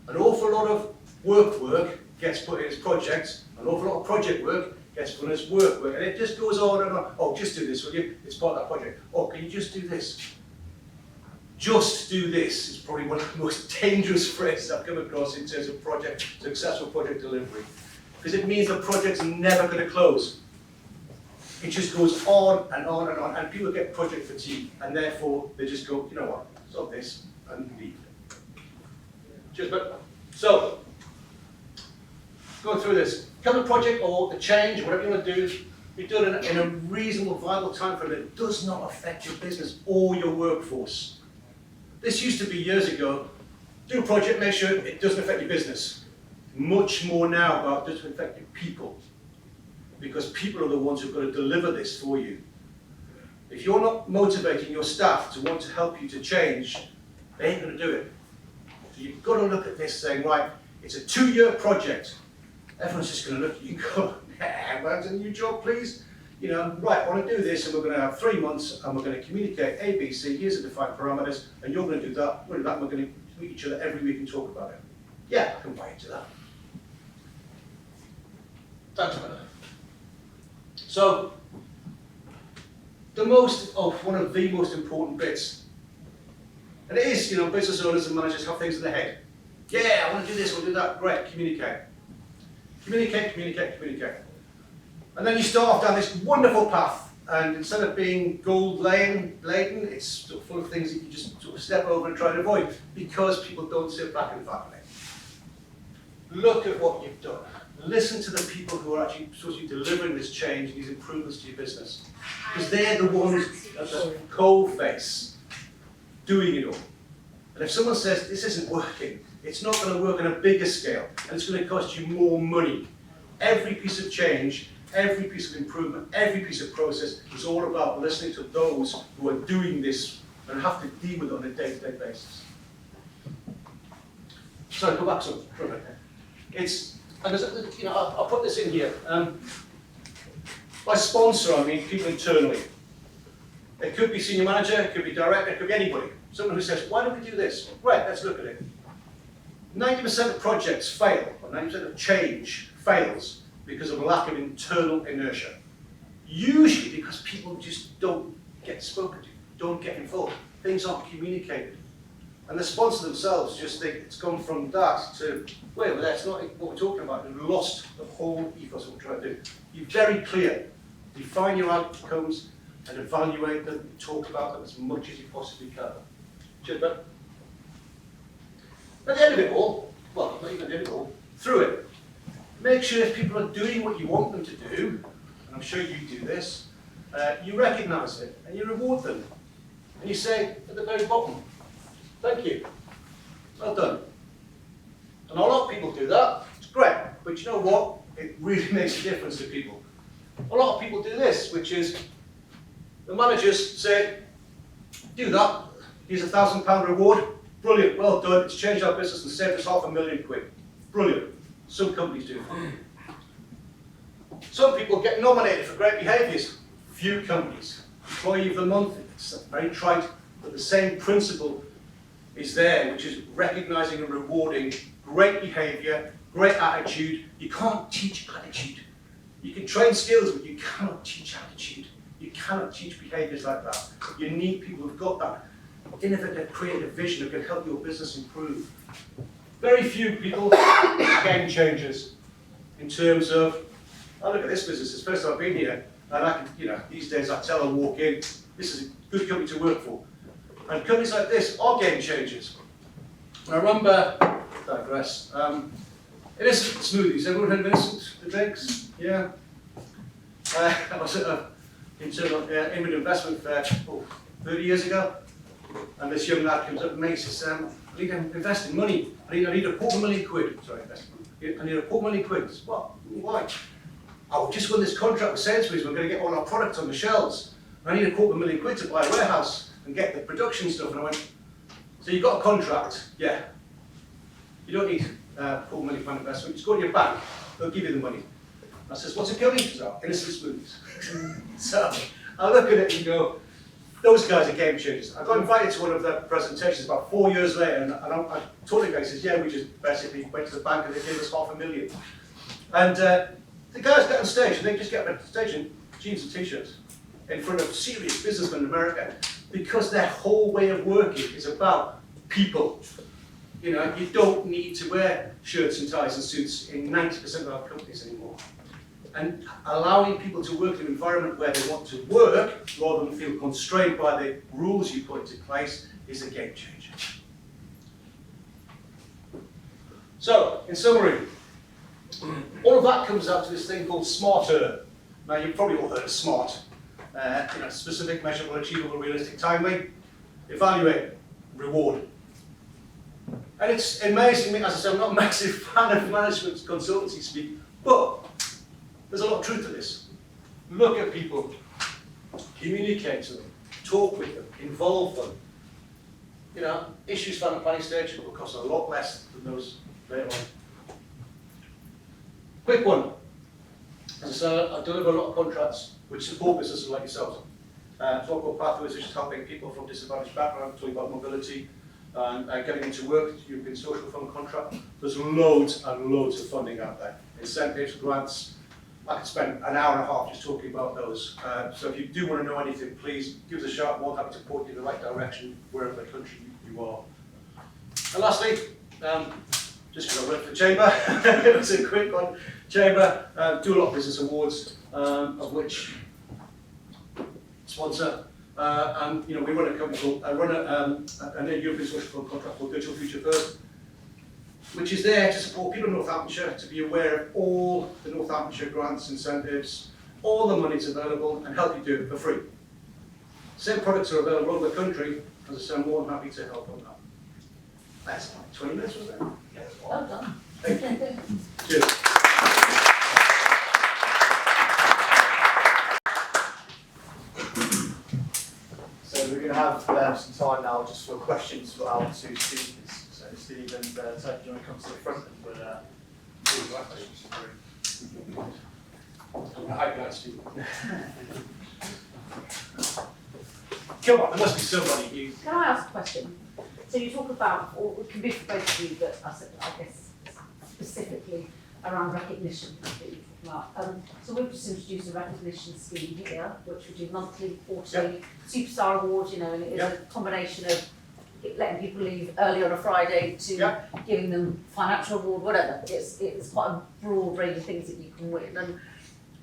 An awful lot of work gets put in as projects, an awful lot of project work gets put in as work, and it just goes on and on. Oh, just do this, will you? It's part of that project. Oh, can you just do this? Just do this is probably one of the most dangerous phrases I've come across in terms of successful project delivery. Because it means the project's never going to close. It just goes on and on and on, and people get project fatigue, and therefore they just go, you know what, stop this, and leave. So, going through this, can the project or the change, whatever you want to do, be done in a reasonable, viable time frame that does not affect your business or your workforce? This used to be years ago, do a project, make sure it doesn't affect your business. Much more now about doesn't affect your people. Because people are the ones who've got to deliver this for you. If you're not motivating your staff to want to help you to change, they ain't going to do it. So you've got to look at this saying, right, it's a 2-year project. Everyone's just going to look at you and go, where's a new job, please? You know, right, I want to do this, and we're going to have 3 months, and we're going to communicate A, B, C, here's the defined parameters, and you're going to do that, we're going to do that, and we're going to meet each other every week and talk about it. Yeah, I can buy into that. Thanks, man. So, one of the most important bits, and it is, you know, business owners and managers have things in their head. Yeah, I want to do this, I want to do that, great, communicate. Communicate. And then you start off down this wonderful path, and instead of being gold laden, it's sort of full of things that you just sort of step over and try to avoid, because people don't sit back and fathom it. Look at what you've done. Listen to the people who are actually supposed to be delivering this change and these improvements to your business. Because they're the ones at the coal face doing it all. And if someone says, this isn't working, it's not going to work on a bigger scale, and it's going to cost you more money. Every piece of change, every piece of improvement, every piece of process is all about listening to those who are doing this and have to deal with it on a day-to-day basis. So go back to it. And there's, you know, I'll put this in here. By sponsor, I mean people internally. It could be senior manager, it could be director, it could be anybody. Someone who says, why don't we do this? Right, let's look at it. 90% of projects fail, or 90% of change fails because of a lack of internal inertia. Usually because people just don't get spoken to, don't get involved. Things aren't communicated. And the sponsor themselves just think it's gone from that to, well, that's not what we're talking about. We've lost the whole ethos of what we're trying to do. Be very clear. Define your outcomes and evaluate them, talk about them as much as you possibly can. Cheers, Ben. At the end of it all, well, not even at the end of it all, through it, make sure if people are doing what you want them to do, and I'm sure you do this, you recognise it and you reward them. And you say at the very bottom, thank you, well done. And a lot of people do that, it's great, but you know what? It really makes a difference to people. A lot of people do this, which is, the managers say, do that, here's a £1,000 reward, brilliant, well done, it's changed our business and saved us £500,000. Brilliant. Some companies do. Some people get nominated for great behaviours. Few companies. Employee of the month, it's very trite, but the same principle is there, which is recognising and rewarding great behaviour, great attitude. You can't teach attitude. You can train skills, but you cannot teach attitude. You cannot teach behaviours like that. You need people who've got that innovative, creative vision who can help your business improve. Very few people are game changers in terms of, oh, look at this business, it's the first time I've been here, and I can, you know, these days I tell them, walk in, this is a good company to work for. And companies like this are game changers. I remember, digress, Innocent smoothies, everyone heard of Innocent, the drinks? Yeah. I was at an internal inward investment fair 30 years ago, and this young lad comes up to me and says, I need to invest in money. I need £250,000. Sorry, I need £250,000. Said, what? Why? Oh, just won this contract with Sainsbury's. We're going to get all our products on the shelves. I need £250,000 to buy a warehouse. and get the production stuff. And I went, so you've got a contract? Yeah. You don't need full money for investment, just go to your bank, they'll give you the money. I says, what's it going? She says, oh, innocent smoothies. So I look at it and go, those guys are game changers. I got invited to one of their presentations about 4 years later, and I told the guy, he says, yeah, we just basically went to the bank and they gave us $500,000. And the guys get on stage, and they just get on stage in jeans and t-shirts in front of serious businessmen in America, because their whole way of working is about people. You know, you don't need to wear shirts and ties and suits in 90% of our companies anymore. And allowing people to work in an environment where they want to work, rather than feel constrained by the rules you put into place, is a game changer. So, in summary, all of that comes out to this thing called SMARTER. Now, you've probably all heard of SMART. Specific, measurable, achievable, realistic, timely. Evaluate, reward. And it's amazing, as I said, I'm not a massive fan of management consultancy speak, but there's a lot of truth to this. Look at people, communicate to them, talk with them, involve them. You know, issues found at planning stage will cost a lot less than those later on. Quick one. As I said, I deliver a lot of contracts which support businesses like yourselves. Talk about pathways, which is helping people from disadvantaged backgrounds, talking about mobility, and getting into work, European Social Fund contract. There's loads and loads of funding out there. Incentives, grants. I could spend an hour and a half just talking about those. So if you do want to know anything, please give us a shout. We'll have to point you in the right direction wherever the country you are. And lastly, just because I work for the Chamber, it's a quick one. Chamber do a lot of business awards, of which sponsor. And you know, we run a company called a European Social Fund contract called Digital Future First, which is there to support people in Northamptonshire to be aware of all the Northamptonshire grants, incentives, all the money's available, and help you do it for free. Same products are available all over the country. As I said, I'm more than happy to help on that. That's 20 minutes, was it? Yeah, well done. Thank you. Cheers. So we're going to have some time now just for questions for our two speakers. So Steve and Tony, do you want to come to the front and we'll do the right questions? Hi, guys, Steve. Come on, there must be somebody who... Can I ask a question? So you talk about, or it can be for both of you, but I guess specifically around recognition that you talk about. So we've just introduced a recognition scheme here, which we do monthly, quarterly, Superstar Award, you know, and it is a combination of letting people leave early on a Friday to giving them financial reward, whatever. It's quite a broad range of things that you can win. And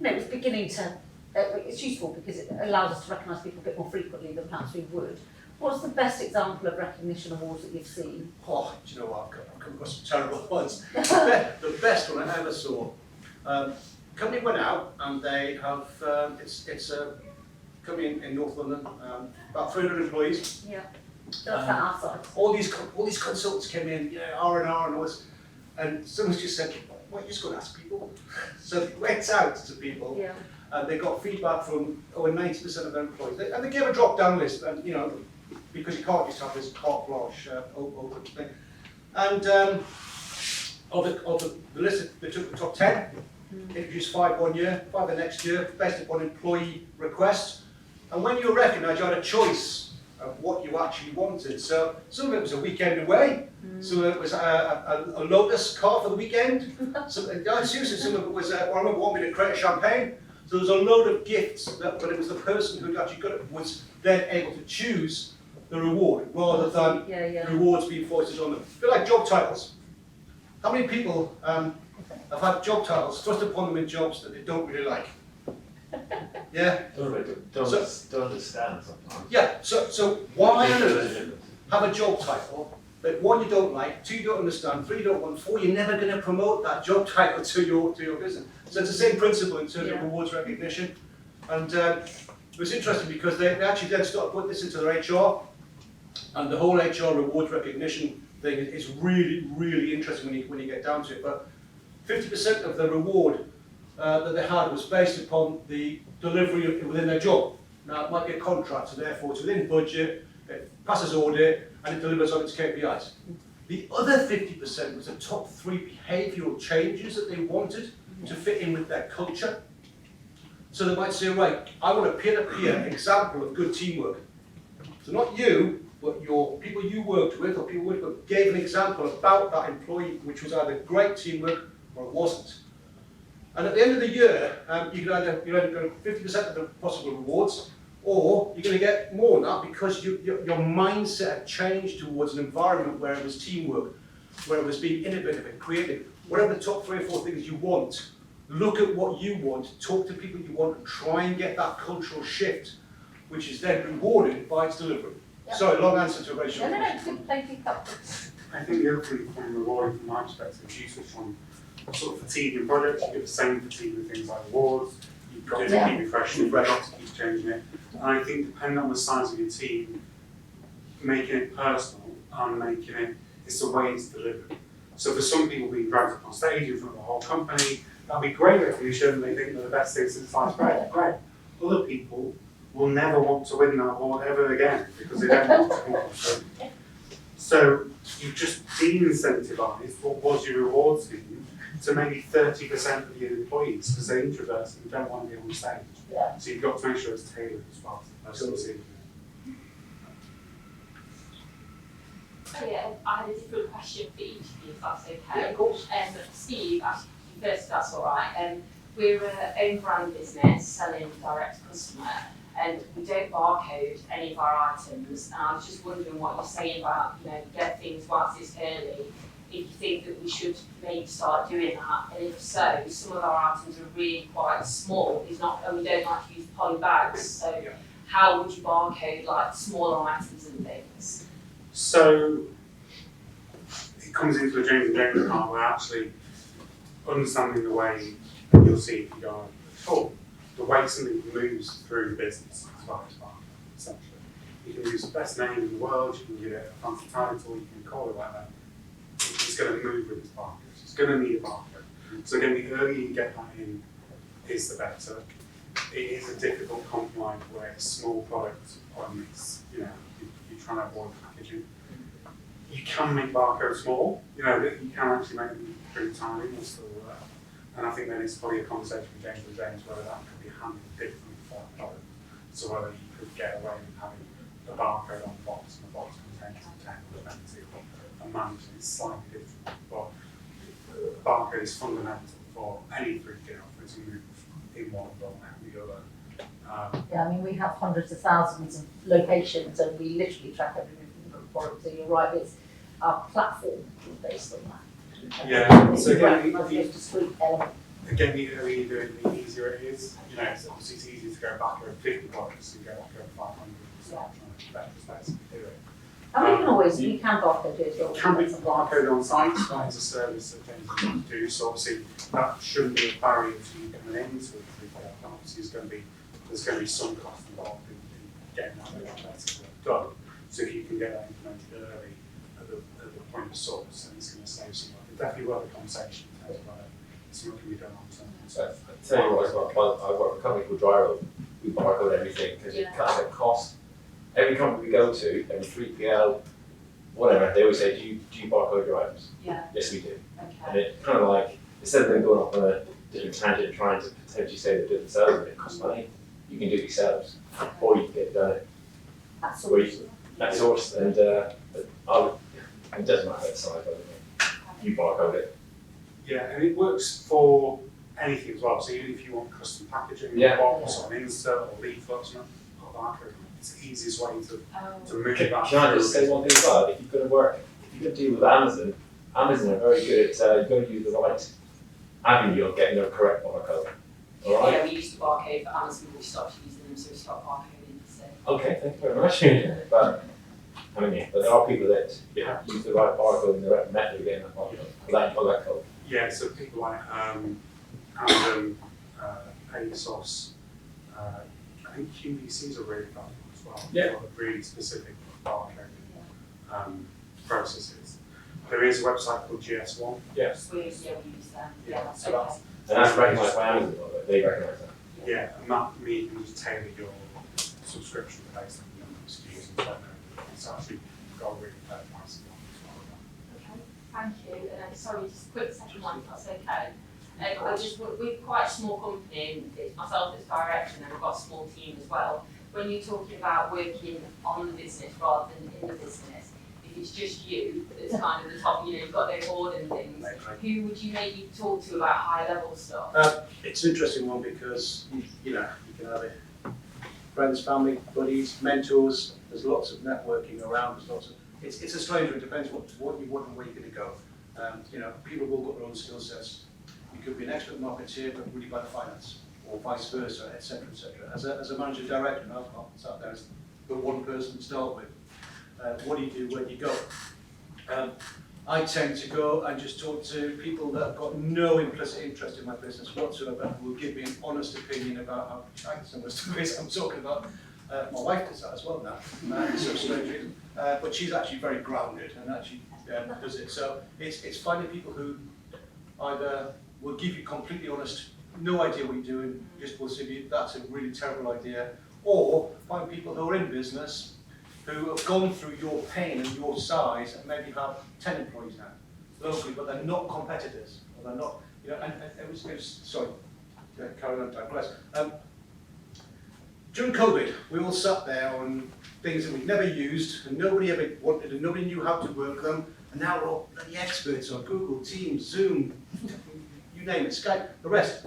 you know, it's beginning to, it's useful because it allows us to recognise people a bit more frequently than perhaps we would. What's the best example of recognition awards that you've seen? Oh, do you know what? I've come across some terrible ones. The best one I ever saw. Company went out and they have, it's a company in North London, about 300 employees. Yeah, that's our side. All these consultants came in, R&R and all this, and someone just said, well, you're just going to ask people. So they went out to people, and they got feedback from over 90% of their employees. And they gave a drop-down list, and you know, because you can't just have this carte blanche open thing. And of the list, they took the top 10, introduced 5 one year, 5 the next year, based upon employee requests. And when you were recognised, you had a choice of what you actually wanted. So some of it was a weekend away, some of it was a Lotus car for the weekend. Seriously, some of it was, I remember wanting me to create a champagne. So there was a load of gifts, but it was the person who actually got it was then able to choose the reward rather than rewards being foisted on them. A bit like job titles. How many people have had job titles thrust upon them in jobs that they don't really like? Yeah? Don't understand sometimes. Yeah, so why on earth have a job title that 1 you don't like, 2 you don't understand, 3 you don't want, 4 you're never going to promote that job title to your business. So it's the same principle in terms of rewards recognition. And it was interesting because they actually then started putting this into their HR, and the whole HR rewards recognition thing is really, really interesting when you get down to it. But 50% of the reward that they had was based upon the delivery within their job. Now, it might be a contract, so therefore it's within budget, it passes audit, and it delivers on its KPIs. The other 50% was the top 3 behavioural changes that they wanted to fit in with their culture. So they might say, right, I want a peer-to-peer example of good teamwork. So not you, but your people you worked with or people with, but gave an example about that employee, which was either great teamwork or it wasn't. And at the end of the year, you're either going to 50% of the possible rewards, or you're going to get more than that because your mindset had changed towards an environment where it was teamwork, where it was being innovative and creative. Whatever the top 3 or 4 things you want, look at what you want, talk to people you want, and try and get that cultural shift, which is then rewarded by its delivery. Yep. Sorry, long answer to a very short No, question. good, thank you. I think the other thing from rewarding from my perspective is useful from sort of fatiguing projects. You get the same fatigue with things like awards. You've got to keep refreshing, you've got to keep changing it. And I think depending on the size of your team, making it personal and making it, it's the way it's delivered. So for some people being dragged up on stage in front of the whole company, that'll be great recognition, they think they're the best thing since sliced bread, great. Other people will never want to win that award ever again because they don't want to win. So you just de-incentivised what was your reward scheme to maybe 30% of your employees because they're introverts and don't want to be on stage. Yeah. So you've got to make sure it's tailored as well. Absolutely. Oh yeah, I had a different question for each of you, if that's okay. Yeah, of course. Steve, actually, first, if that's all right. We're an own brand business selling direct to customer, and we don't barcode any of our items. And I was just wondering what you're saying about, get things whilst it's early. If you think that we should maybe start doing that, and if so, some of our items are really quite small. And we don't like to use poly bags. So, how would you barcode like smaller items and things? So it comes into the James and James part where actually understanding the way you'll see if you go, the way something moves through the business is what it's about, essentially. You can use the best name in the world, you can give it a fancy title, you can call it like that. It's going to move with its barcodes. It's going to need a barcode. So again, the earlier you get that in, is the better. It is a difficult compromise where it's small product on it's, you're trying to avoid packaging. You can make barcodes small, you can actually make them pretty tiny and still work. And I think then it's probably a conversation with James and James whether that could be handled differently for that product. So whether you could get away with having a barcode on the box and the box contains a 10 or 20 and managing it slightly different. But the barcode is fundamental for any 3PL for it to move in one role and the other. Yeah, I mean, we have hundreds of thousands of locations and we literally track everything from the product. So you're right, it's our platform is based on that. Yeah, so again, again, a discrete element. Again, the earlier you do it, the easier it is. It's obviously it's easier to go back over 50 products and go back over 500 and start trying to retrospectively do it. And we can always, you can barcode it as well. It can be barcode on site, that is a service that James can do, so obviously that shouldn't be a barrier to you coming into it. Obviously there's going to be some cost involved in getting that better done. So if you can get that implemented early at the point of source, then it's going to save some money. Definitely worth a conversation in terms of whether something can be done on something. So I tell you what as well, I work with a company called Dryroll. We barcode everything because it cuts out cost. Every company we go to, every 3PL, whatever, they always say, do you barcode your items? Yeah. Yes, we do. Okay. And it kind of like, instead of them going off on a different tangent and trying to potentially say they do it themselves and it costs money, you can do it yourselves. Or you can get it done at source. And it doesn't matter the size of it. You barcode it. Yeah, and it works for anything as well. So even if you want custom packaging, Yeah. or box, or an insert, or leaflets, or barcode, it's the easiest way to move that Can I just through. say one thing as well? If you're going to work, if you're going to deal with Amazon are very good at, you've got to use the right avenue of getting the correct barcode. All right? Yeah, we used to barcode for Amazon, we stopped using them, so we stopped barcoding. So. Okay, thank you very much. But there are people that use the right barcode and the right method of getting that barcode, or that code. Yeah, so people like Amazon, ASOS, I think QVCs are really valuable as well. Yeah. For really specific barcoding processes. There is a website called GS1. Yes. We use them. Yeah, That's so okay. And that's recognised by Amazon, by the way. They recognise that. Yeah, and that means you can just tailor your subscription based on the number of SKUs and stuff. It's actually got a really fair pricing on it as well. Okay, thank you. And then, sorry, just a quick second one, if that's okay. We're quite a small company, and it's myself as director, and then we've got a small team as well. When you're talking about working on the business rather than in the business, if it's just you that's kind of the top, you know, you've got no board and things, who would you maybe talk to about high level stuff? It's an interesting one because you know you can have it. Friends, family, buddies, mentors. There's lots of networking around. There's lots of. It's a strange one. It depends what you want and where you're going to go. You know, people have all got their own skill sets. You could be an expert marketeer, but really bad at finance, or vice versa, etc., etc. As a manager director, and I've sat there as the one person to start with. What do you do? Where do you go? I tend to go and just talk to people that have got no implicit interest in my business whatsoever, who will give me an honest opinion about how shite some of the stuff is I'm talking about. My wife does that as well now, for some strange reason. But she's actually very grounded and actually does it. So it's finding people who either will give you completely honest, no idea what you're doing, just will say that's a really terrible idea, or find people who are in business who have gone through your pain and your size and maybe have 10 employees now, locally, but they're not competitors, or they're not, you know, and it was sorry, carry on, digress. During COVID, we all sat there on things that we'd never used, and nobody ever wanted, and nobody knew how to work them, and now we're all bloody experts on Google, Teams, Zoom, you name it, Skype, the rest.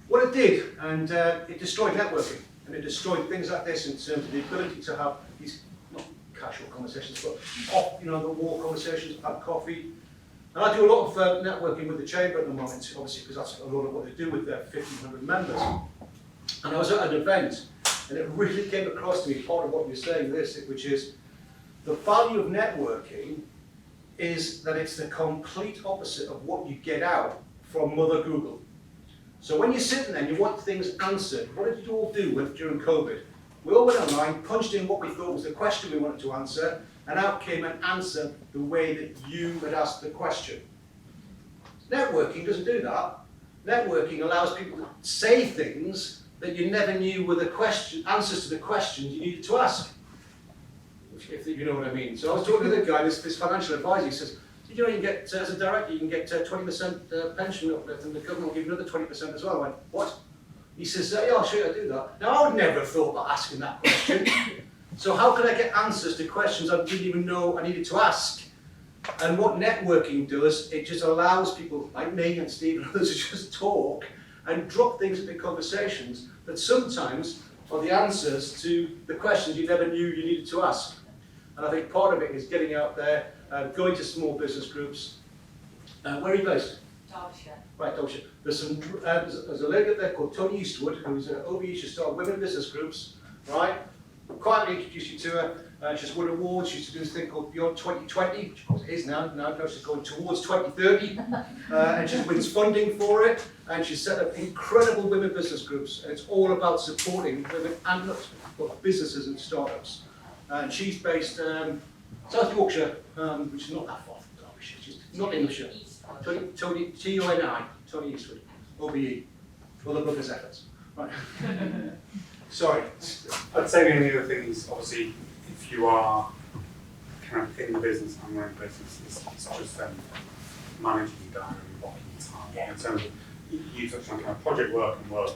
What it did, and it destroyed networking, and it destroyed things like this in terms of the ability to have these, not casual conversations, but off, you know, the wall conversations, have coffee. And I do a lot of networking with the Chamber at the moment, obviously, because that's a lot of what they do with their 1,500 members. And I was at an event, and it really came across to me, part of what you're saying, which is the value of networking is that it's the complete opposite of what you get out from Mother Google. So when you're sitting there and you want things answered, what did you all do during COVID? We all went online, punched in what we thought was the question we wanted to answer, and out came an answer the way that you had asked the question. Networking doesn't do that. Networking allows people to say things that you never knew were the answers to the questions you needed to ask. If you know what I mean. So I was talking to the guy, this financial advisor, he says, did you know you can get, as a director, you can get 20% pension uplift and the government will give you another 20% as well? I went, what? He says, yeah, I'll show you how to do that. Now, I would never have thought about asking that question. So how could I get answers to questions I didn't even know I needed to ask? And what networking does, it just allows people like me and Steve and others to just talk and drop things into conversations that sometimes are the answers to the questions you never knew you needed to ask. And I think part of it is getting out there, going to small business groups. Where are you based? Derbyshire. Right, Derbyshire. There's a lady up there called Tony Eastwood, who's an OBE, she started women business groups, right? Quietly introduced you to her. She's won awards. She used to do this thing called Beyond 2020, which of course it is now. Now she's going towards 2030, and she wins funding for it. And she's set up incredible women business groups. And it's all about supporting women and businesses and startups. And she's based South Yorkshire, which is not that far from Derbyshire. She's not Englishire. Tony T-O-N-I, Tony Eastwood, OBE, for the brother's efforts. Right. Sorry. I'd say the only other thing is, obviously, if you are kind of in the business and running business, it's just managing your diary and blocking your time. In terms of, you touched on kind of project work and work.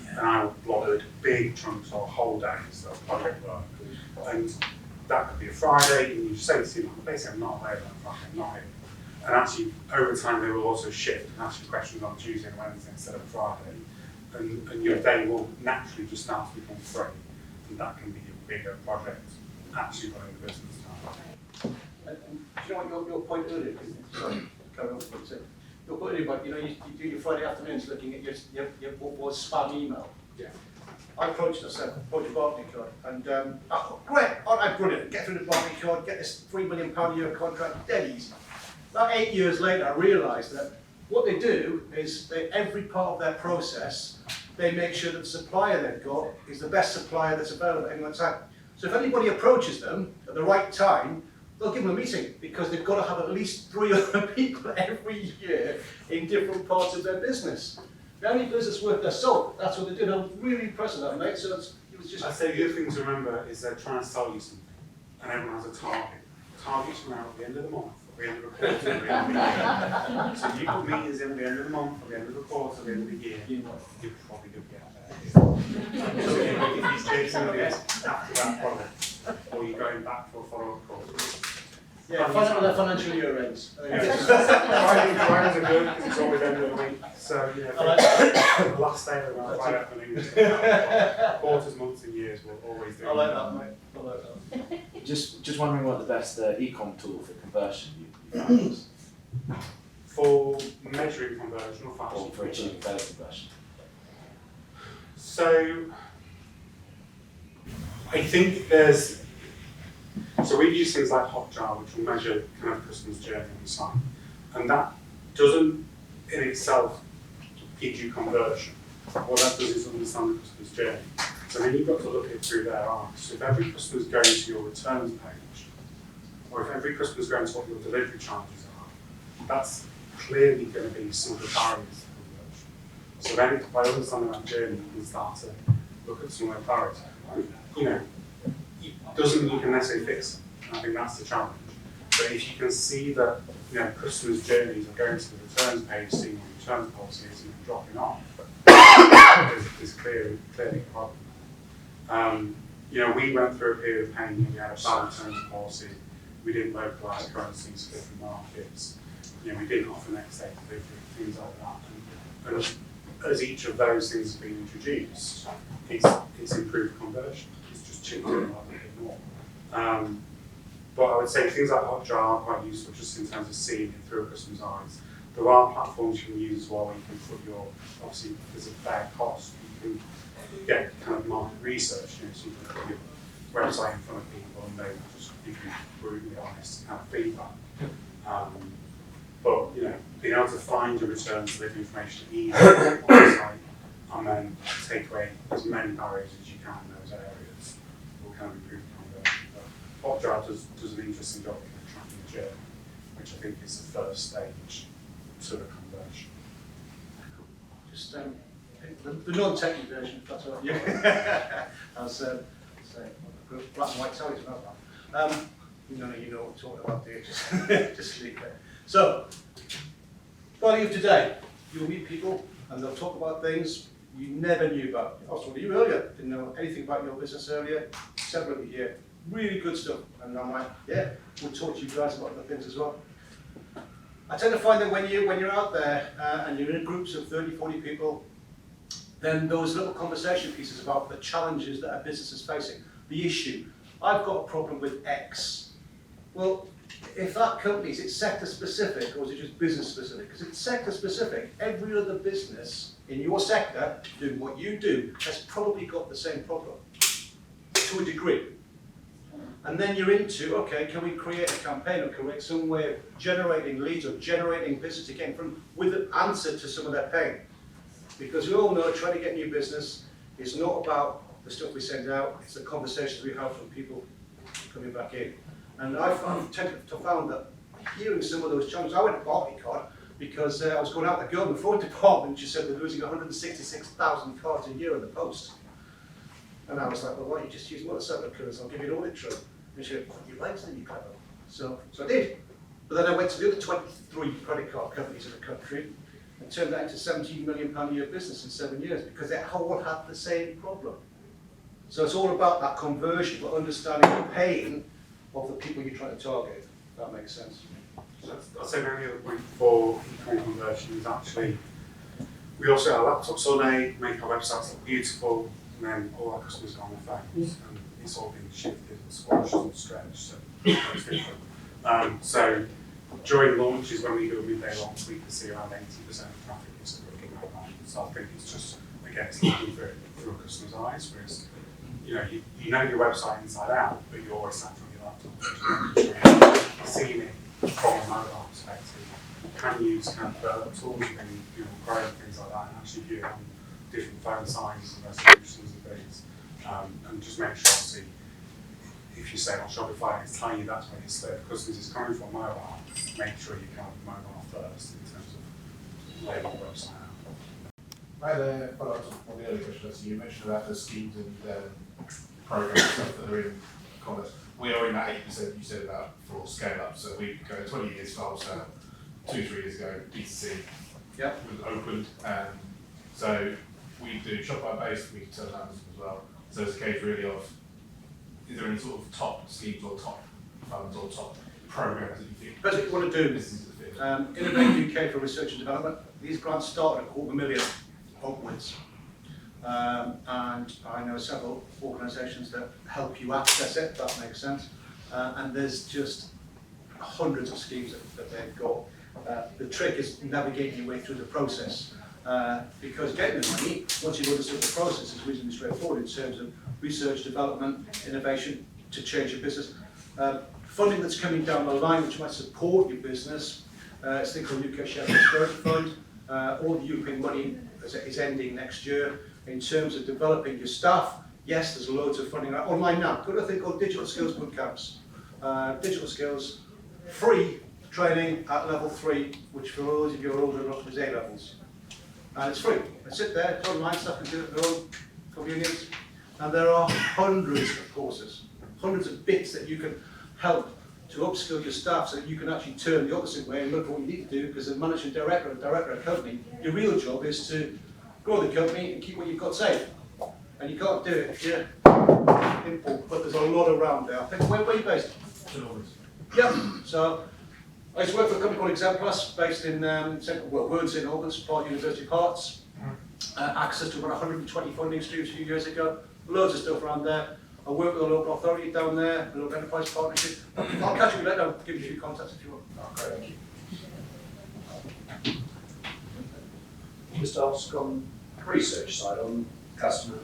And I would block big chunks or whole days of project work. And that could be a Friday, and you say to them, basically, I'm not available on Friday, I'm not here. And actually, over time, they will also shift and ask you questions on Tuesday and Wednesday instead of Friday. And your day will naturally just start to become free. And that can be a bigger project, actually running the business time. And do you know what your point earlier, sorry, carry on with what you said. Your point earlier about, you know, you do your Friday afternoons looking at your what was spam email. Yeah. I approached us, approached a Barcode card, and I thought, great, aren't I brilliant? Get through the Barcode card, get this £3 million a year contract, dead easy. About 8 years later, I realised that what they do is every part of their process, they make sure that the supplier they've got is the best supplier that's available at any one time. So if anybody approaches them at the right time, they'll give them a meeting because they've got to have at least 3 other people every year in different parts of their business. The only business worth their salt, that's what they do. And I'm really impressed with that, mate. So it was just. I'd say the other thing to remember is they're trying to sell you something. and everyone has a target. Targets come out at the end of the month, at the end of the quarter, at the end of the year. So you put meetings in at the end of the month, at the end of the quarter, at the end of the year, you're probably going to get there. So if you're chasing this after that product, or you're going back for a follow-up call. Yeah, find out when their financial year ends. Fridays are good because it's always end of the week. So, you know, the last day of the month, Friday afternoon, quarters, months, and years will always do. I like that, mate. I like that. Just wondering what the best e-com tool for conversion you found is, For measuring conversion or or fashion for achieving better conversion. So, I think so we use things like Hotjar, which will measure kind of customer's journey on the site, and that doesn't in itself give you conversion. What that does is understand the customer's journey. So then you've got to look it through their eyes. So if every customer's going to your returns page, or if every customer's going to what your delivery charges are, that's clearly going to be some of the barriers to conversion. So then by understanding that journey, you can start to look at some of the barriers. You know, it doesn't mean you can necessarily fix them. And I think that's the challenge. But if you can see that, you know, customers' journeys are going to the returns page, seeing what returns policies and dropping off, there's clearly a problem. You know, we went through a period of pain. We had a bad returns policy. We didn't localise currencies for different markets. You know, we didn't offer next day delivery, things like that. And as each of those things have been introduced, it's improved conversion. It's just chipped in a little bit more. But I would say things like Hotjar are quite useful just in terms of seeing it through a customer's eyes. There are platforms you can use as well where you can put your, obviously there's a fair cost, you can get kind of market research, you know, so you can put your website in front of people and they will just give you brutally honest kind of feedback. But, you know, being able to find your returns delivery information easily on the site and then take away as many barriers as you can in those areas will kind of improve conversion. Hotjar does an interesting job of tracking the journey, which I think is the first stage to the conversion. Just the non-technical version, if that's all right. Yeah. I was saying, black and white tellies about that. None of you know what I'm talking about, do you? Just leave it. So, value of today. You'll meet people and they'll talk about things you never knew about. I was talking to you earlier, didn't know anything about your business earlier. Several of you here, really good stuff. And I'm like, yeah, we'll talk to you guys about other things as well. I tend to find that when you're out there and you're in groups of 30, 40 people, then those little conversation pieces about the challenges that a business is facing, the issue. I've got a problem with X. Well, if that company, is it sector specific or is it just business specific? Because it's sector specific. Every other business in your sector doing what you do has probably got the same problem to a degree. And then you're into, okay, can we create a campaign or create some way of generating leads or generating business to get in front with an answer to some of that pain? Because we all know trying to get new business is not about the stuff we send out, it's the conversations we have from people coming back in. And I've tended to found that hearing some of those challenges, I went to Barcode because I was going out the girl in the fraud department and she said they're losing 166,000 cards a year in the post. And I was like, well, why don't you just use motorcycle colours, I'll give you an audit trail. And she went, you like that, you clever. So I did. But then I went to the other 23 credit card companies in the country and turned that into £17 million a year business in 7 years because they all had the same problem. So it's all about that conversion, but understanding the pain of the people you're trying to target, if that makes sense. So I'd say the only other point for e-com conversion is actually, we also have laptops all day, make our websites look beautiful, and then all our customers are on their phones, and it's all been shifted and squashed and stretched, so it's different. So during launches, when we do a midday launch, we can see around 80% of traffic is looking at that. So I think it's just, again, it's looking through a customer's eyes, whereas, you know your website inside out, but you're always sat on your laptop. Seeing it from a mobile perspective, you can use kind of tools and Chrome and things like that, and actually view it on different phone sizes and resolutions and things, and just make sure, obviously, if you say on Shopify it's telling you that's where your slip of customers is coming from mobile, make sure you can have mobile first in terms of laying your website out. I had a follow-up on the earlier question. So you mentioned about the schemes and programs stuff that are in comment. We are in that 8% you said about for Scaleups. So we go 20 years file sale, 2-3 years ago, D2C. Yep. Was opened. So we do Shopify based, we sell Amazon as well. So it's a case really of, is there any sort of top schemes or top funds or top programs that you think That's what you want to do. businesses fit? Innovate UK for research and development. These grants start at $250,000 upwards. And I know several organisations that help you access it, if that makes sense. And there's just hundreds of schemes that they've got. The trick is navigating your way through the process. Because getting the money, once you've understood the process, is reasonably straightforward in terms of research, development, innovation to change your business. Funding that's coming down the line which might support your business, it's a thing called UK Share Prosperity Fund. All the European money is ending next year. In terms of developing your staff, yes, there's loads of funding online now. Got a thing called digital skills boot camps. Digital skills, free training at level 3, which for those of you who are older enough is A levels. And it's free. They sit there, it's online, stuff can do it at their own convenience. And there are hundreds of courses, hundreds of bits that you can help to upskill your staff so that you can actually turn the opposite way and look at what you need to do, because as managing director of a company, your real job is to grow the company and keep what you've got safe. And you can't do it if you're import, but there's a lot around there. I think, where are you based? Yeah, so I used to work for a company called Exam Plus, based in we're in St Albans, part University of Hearts. Access to about 120 funding streams a few years ago. Loads of stuff around there. I work with a local authority down there, a local enterprise partnership. I'll catch you later, I'll give you a few contacts if you want. Okay, thank you. Just to ask on the research side, on customer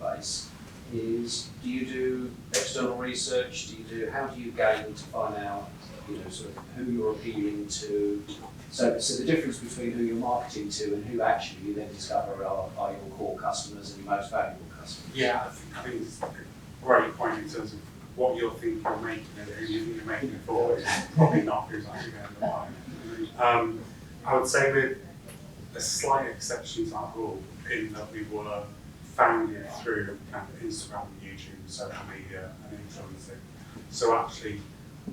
base, is do you do external research? How do you gain to find out, sort of who you're appealing to? So the difference between who you're marketing to and who actually you then discover are your core customers and your most valuable customers. Yeah, I think it's a great point in terms of what you're thinking you're making it, who you think you're making it for, is probably not who's actually going to buy it. I would say with a slight exception to that rule, in that we were founded through kind of Instagram, YouTube, social media, and influencing. So actually,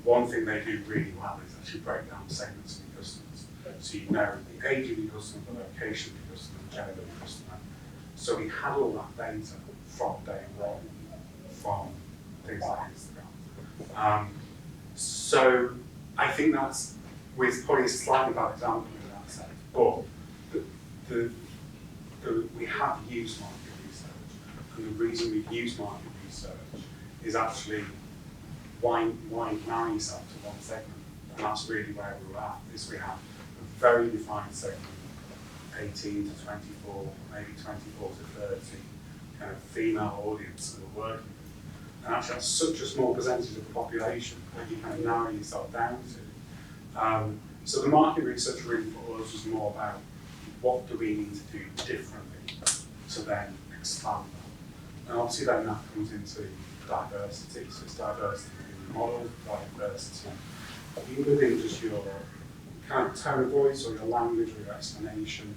one thing they do really well is actually break down segments of your customers. So you know the age of your customer, the location of your customer, the gender of your customer. So we had all that data from day one, from things like Instagram. So I think that's, with probably a slightly bad example in that sense, but we have used market research, and the reason we've used market research is actually widen out yourself to one segment, and that's really where we're at, is we have a very defined segment, 18 to 24, maybe 24 to 30, kind of female audience that we're working with. And actually that's such a small percentage of the population that you kind of narrow yourself down to. So the market research really for us was more about what do we need to do differently to then expand that. And obviously then that comes into diversity, so it's diversity in the model, diversity within just your kind of tone of voice or your language or your explanation,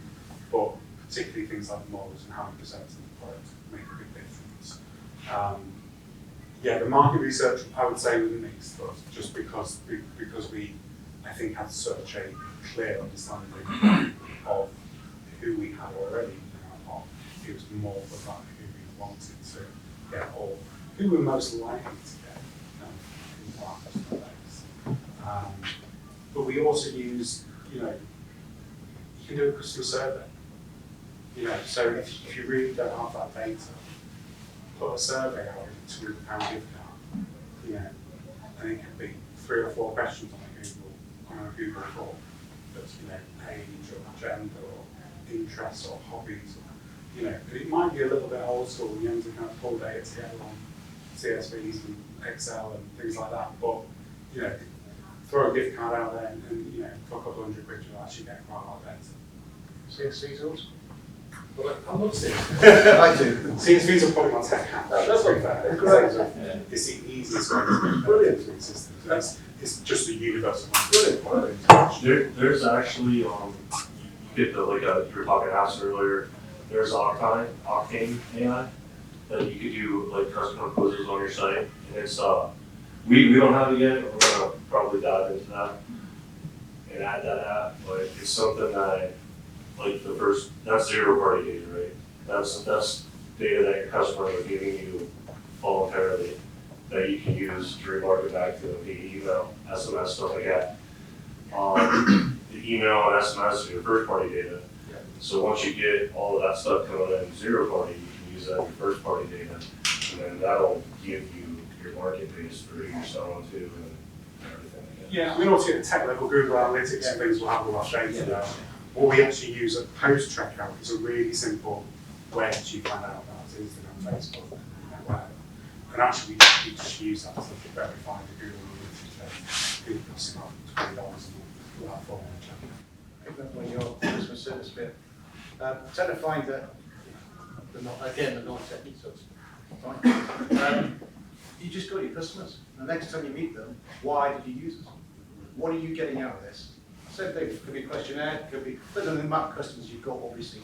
but particularly things like the models and how you present the product make a big difference. Yeah, the market research I would say was mixed for us, just because we I think had such a clear understanding of who we had already in our pot. It was more about who we wanted to get, or who we're most likely to get into our customer base. But we also use, you can do a customer survey. So if you really don't have that data, put a survey out with a £200 gift card, and it could be 3 or 4 questions on a Google form. That's, age or gender or interests or hobbies. It might be a little bit old school, and you have to kind of pull data together on CSVs and Excel and things like that. But, throw a gift card out there and for a couple $100 you'll actually get quite a lot of data. CSV tools? Well, I love CSVs. I do. CSVs are probably my tech hat. That's great. Great. It's the easiest way to get brilliant through systems. It's just a universal one. Brilliant. There's actually, you get the, you were talking apps earlier, there's Octane AI. that you could do like customer quizzes on your site, and it's we don't have it yet. We're gonna probably dive into that and add that app, but it's something that like that's zero party data, right? That's data that your customers are giving you voluntarily that you can use to remarket back to them via email, SMS, stuff like that. The email and SMS are your first party data. So once you get all of that stuff coming in zero party, you can use that in your first party data, and then that'll give you your market base for who you're selling to and everything like that. Yeah, I mean, obviously at the tech level, Google Analytics and things will have all that data there. What we actually use at post-checkout is a really simple way to find out about Instagram, Facebook, and web. And actually, we just use that to verify the Google Analytics data. It costs about $20 a month for that form of checkout. Pick up on your customer service bit. I tend to find that they're not techniques, so it's fine. You just go to your customers, and the next time you meet them, why did you use us? What are you getting out of this? Same thing, it could be a questionnaire, it could be, other than the amount of customers you've got, obviously.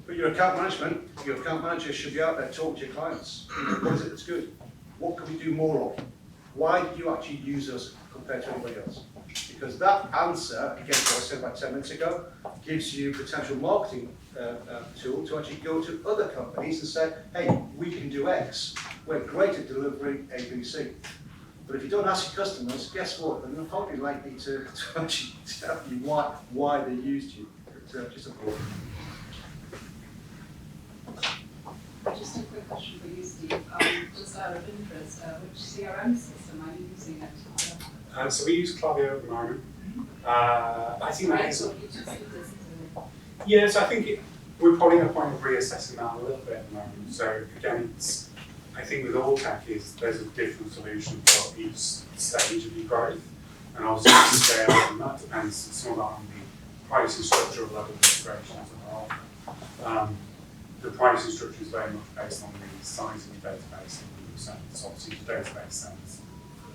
But your account manager should be out there talking to your clients. What is it that's good? What can we do more of? Why did you actually use us compared to anybody else? Because that answer, again, what I said about 10 minutes ago, gives you potential marketing tool to actually go to other companies and say, hey, we can do X. We're great at delivering A, B, C. But if you don't ask your customers, guess what? They're not probably likely to actually tell you why they used you. Just important. Just a quick question for you, Steve. Just out of interest, which CRM system are you using at? So we use Klaviyo at the moment. I think that is. Yeah, so I think we're probably at a point of reassessing that a little bit at the moment. So again, I think with all tech there's a different solution for each stage of your growth, and obviously the scale, and that depends some of that on the pricing structure of level of integrations that are offered. The pricing structure is very much based on the size of the database and the sense. Obviously, the database sense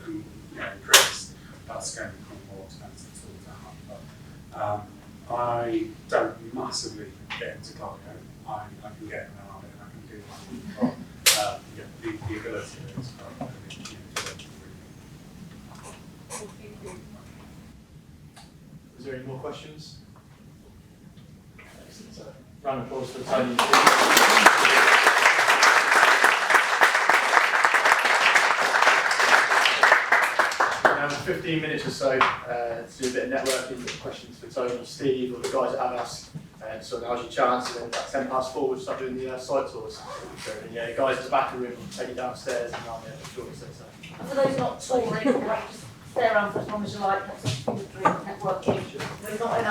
and increase, that's going to become more expensive to have. But I don't massively get into Klaviyo. I can get around it and I can do that. But the ability of it is Thank you. Is there any more questions? Excellent. So, round of applause for Tony. We have 15 minutes or so to do a bit of networking, questions for Tony, Steve, or the guys at AVAST. So now's your chance, and then about 10 past 4 we'll start doing the site tours. So the guys at the back of the room will take you downstairs and I'll shortly say so. And for those not touring, just stay around for as long as you like. That's a drink networking. We're not in